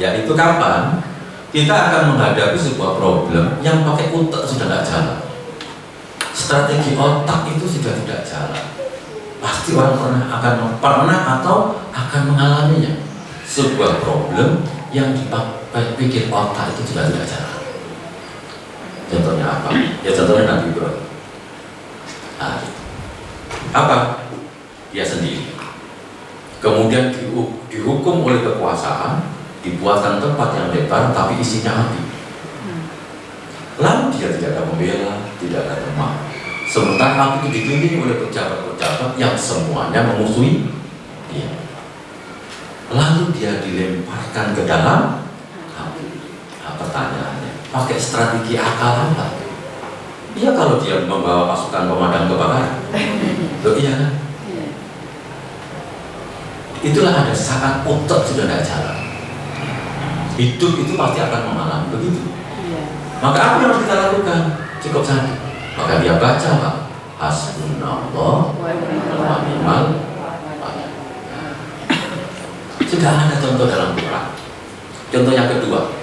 Yaitu kapan kita akan menghadapi sebuah problem yang pakai otak sudah tidak jalan, strategi otak itu sudah tidak jalan. Pasti orang pernah atau akan mengalaminya. Sebuah problem yang dipikir otak itu sudah tidak jalan. Contohnya apa? Ya contohnya Nabi Ibrahim. Nah, apa? Dia sendiri. Kemudian dihukum oleh kekuasaan, dibuatkan tempat yang lebar tapi isinya api. Lalu dia tidak ada pembela, Sementara waktu itu dikelilingi oleh pejabat-pejabat yang semuanya memusuhi dia. Lalu dia dilemparkan ke dalam api. Nah, pertanyaannya, pakai strategi akal apa? Iya kalau dia membawa pasukan pemadam kebakaran. Loh iya kan? Itulah ada saat otak sudah tidak jalan. Hidup itu pasti akan mengalami begitu. Maka apa yang harus kita lakukan? Cukup satu. Maka dia baca Pak, hasbunallah wa ni'mal wakil. Sudah ada contoh dalam Quran. Contoh yang kedua,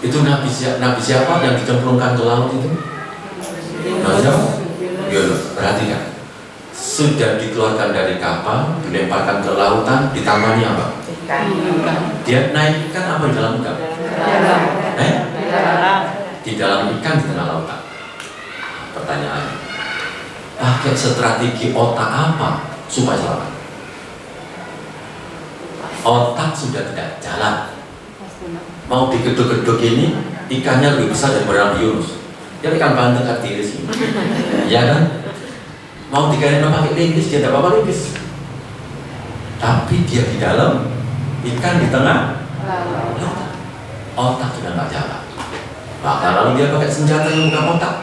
itu Nabi siapa yang dicemplungkan ke laut itu? Nabi siapa? Yunus. Perhatikan, sudah dikeluarkan dari kapal, dilemparkan ke lautan, ditangani apa? Dia naik ikan apa di dalam ikan? Di dalam ikan di tengah lautan. Pertanyaannya, pakai strategi otak apa supaya selamat? Otak sudah tidak jalan. Mau digeduk-geduk ini, ikannya lebih besar daripada Nabi Yunus. Dia ikan banting tiris ini. Ya kan? Mau dikarenakan pakai linggis, dia tidak apa-apa linggis. Tapi dia di dalam, ikan di tengah lautan. Otak sudah tidak jalan. Maka lalu dia pakai senjata yang bukan otak.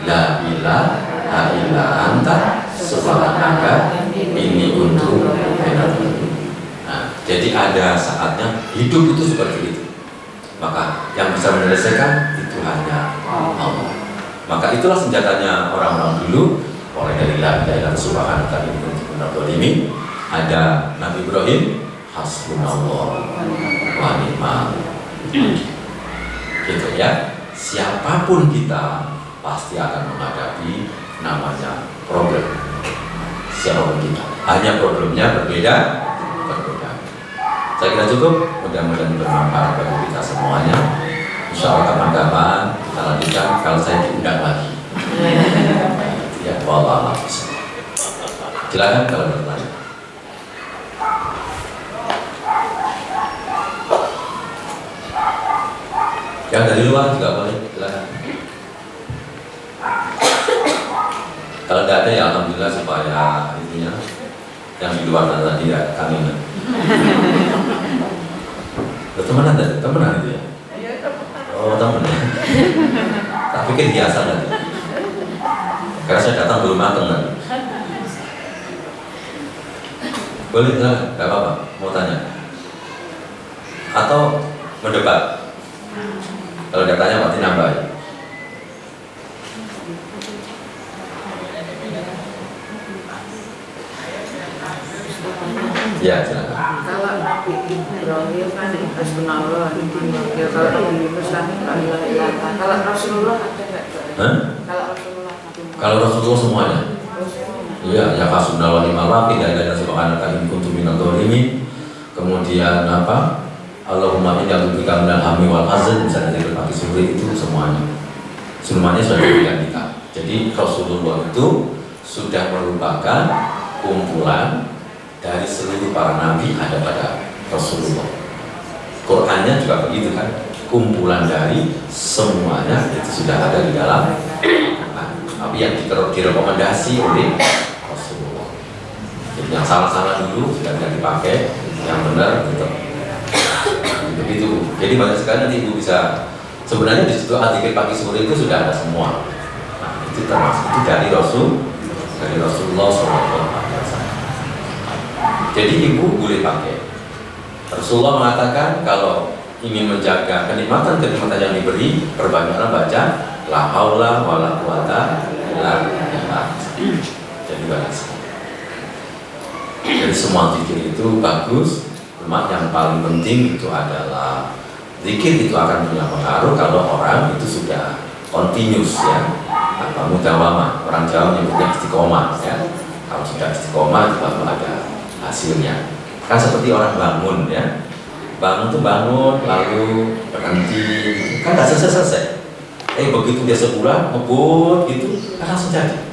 La ilaha illa anta subhanaka inni kuntu minadz dzalimin. Nah, jadi ada saatnya hidup itu seperti itu. Maka yang bisa menyelesaikan itu hanya Allah. Maka itulah senjatanya orang-orang dulu. Mulai dari la ilaha illa subhanaka inni kuntu minadz dzalimin. Ada Nabi Ibrahim, hasbunallah wa ni'mal wakil. Gitu ya. Siapapun kita pasti akan menghadapi namanya problem. Siapapun kita. Hanya problemnya berbeda. Saya kira cukup. Mudah-mudahan bermanfaat bagi kita semuanya. Insya Allah kapan-kapan kita lanjutkan kalau saya diundang lagi. Ya, wallah. Silakan kalau ada pertanyaan. Yang dari luar juga boleh, silakan. Kalau tidak ada ya alhamdulillah supaya itunya yang di luar tadi ya kami. Temenan tadi, temenan itu ya? Oh temen ya. Tak pikir biasa tadi. Karena saya datang belum mateng tadi. Boleh silakan, nggak apa-apa. Mau tanya? Atau mendebat? Kalau datanya pasti nambah. Ya, silakan. Kalau Nabi Ibrahim kan hasbunallah wa ni'mal wakil. Kalau Nabi Yunus kan la ilaha illa anta. Kalau Rasulullah ada enggak? Kalau Rasulullah Kalau Rasulullah semuanya. Iya, ya hasbunallah wa ni'mal wakil, la ilaha illa subhanaka inni kuntu minadz dzalimin. Kemudian apa? Allahumma inni a'udzubika minal hammi wal hazan, misalnya dari pagi sore itu semuanya. Semuanya sudah diberikan kita. Jadi Rasulullah itu sudah merupakan kumpulan dari seluruh para nabi ada pada Rasulullah. Qurannya juga begitu kan, kumpulan dari semuanya itu sudah ada di dalam Quran. Tapi yang direkomendasi oleh Rasulullah. Jadi yang salah-salah dulu sudah tidak dipakai, yang benar tetap. Begitu. Jadi banyak sekali nanti ibu bisa sebenarnya di situadzikir pagi sore itu sudah ada semua. Nah, itu termasuk itu dari Rasulullah SAW. Jadi ibu boleh pakai. Rasulullah mengatakan kalau ingin menjaga kenikmatan yang diberi, perbanyaklah baca la haula wala quwata illa billah. Jadi banyak. Jadi semua zikir itu bagus. Cuma yang paling penting itu adalah zikir itu akan punya pengaruh kalau orang itu sudah continuous ya, apa mudawamah. Orang Jawa menyebutnya istiqomah ya. Kalau sudah istiqomah itu baru ada hasilnya. Kan seperti orang bangun ya, bangun tuh bangun lalu berhenti, kan nggak selesai. Begitu dia sebulan ngebut gitu, kan langsung jadi.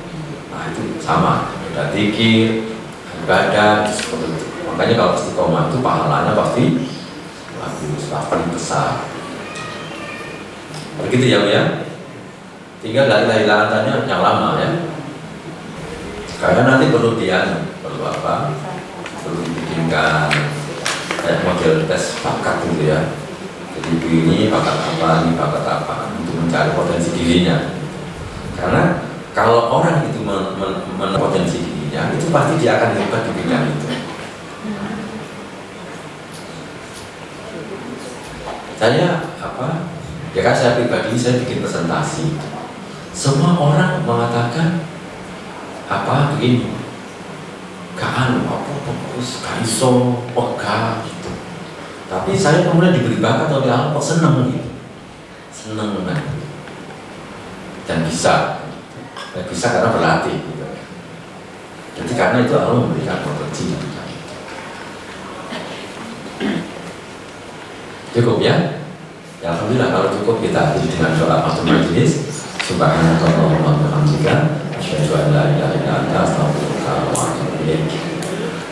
Nah itu sama, ada zikir, ibadah seperti itu. Makanya kalau istiqomah itu pahalanya pasti bagus, paling besar. Begitu ya Bu ya. Tinggal la ilaha illa antanya yang lama ya. Karena nanti perlu apa? Perlu dibikinkan kayak model tes bakat gitu ya. Jadi ibu ini bakat apa, ini bakat apa, untuk mencari potensi dirinya. Karena kalau orang itu potensi dirinya, itu pasti dia akan hebat di bidang itu. Saya apa? Ya kan saya pribadi saya bikin presentasi. Semua orang mengatakan apa begini, gak fokus, gak iso, pegah gitu. Tapi saya kemudian diberi bakat oleh Allah, seneng gitu, seneng kan, dan bisa karena berlatih gitu. Jadi karena itu Allah memberikan potensi. Cukup ya? Ya alhamdulillah kalau cukup kita akhiri dengan doa masuk majelis. Subhanallah wa bihamdika asyhadu an la ilaha illa anta astaghfiruka wa atubu ilaik.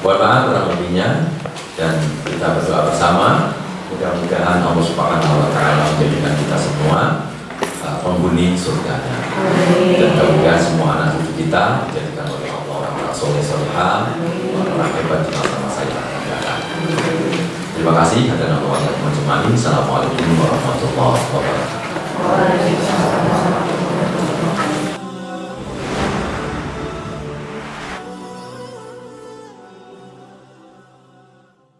Mohon maaf kurang lebihnya dan kita berdoa bersama. Mudah-mudahan Allah Subhanahu wa taala menjadikan kita semua penghuni surganya. Dan mudah-mudahan semua anak cucu kita dijadikan oleh Allah orang soleh solehah, orang hebat di masa-masa yang akan datang. Terima kasih. Assalamualaikum warahmatullahi wabarakatuh.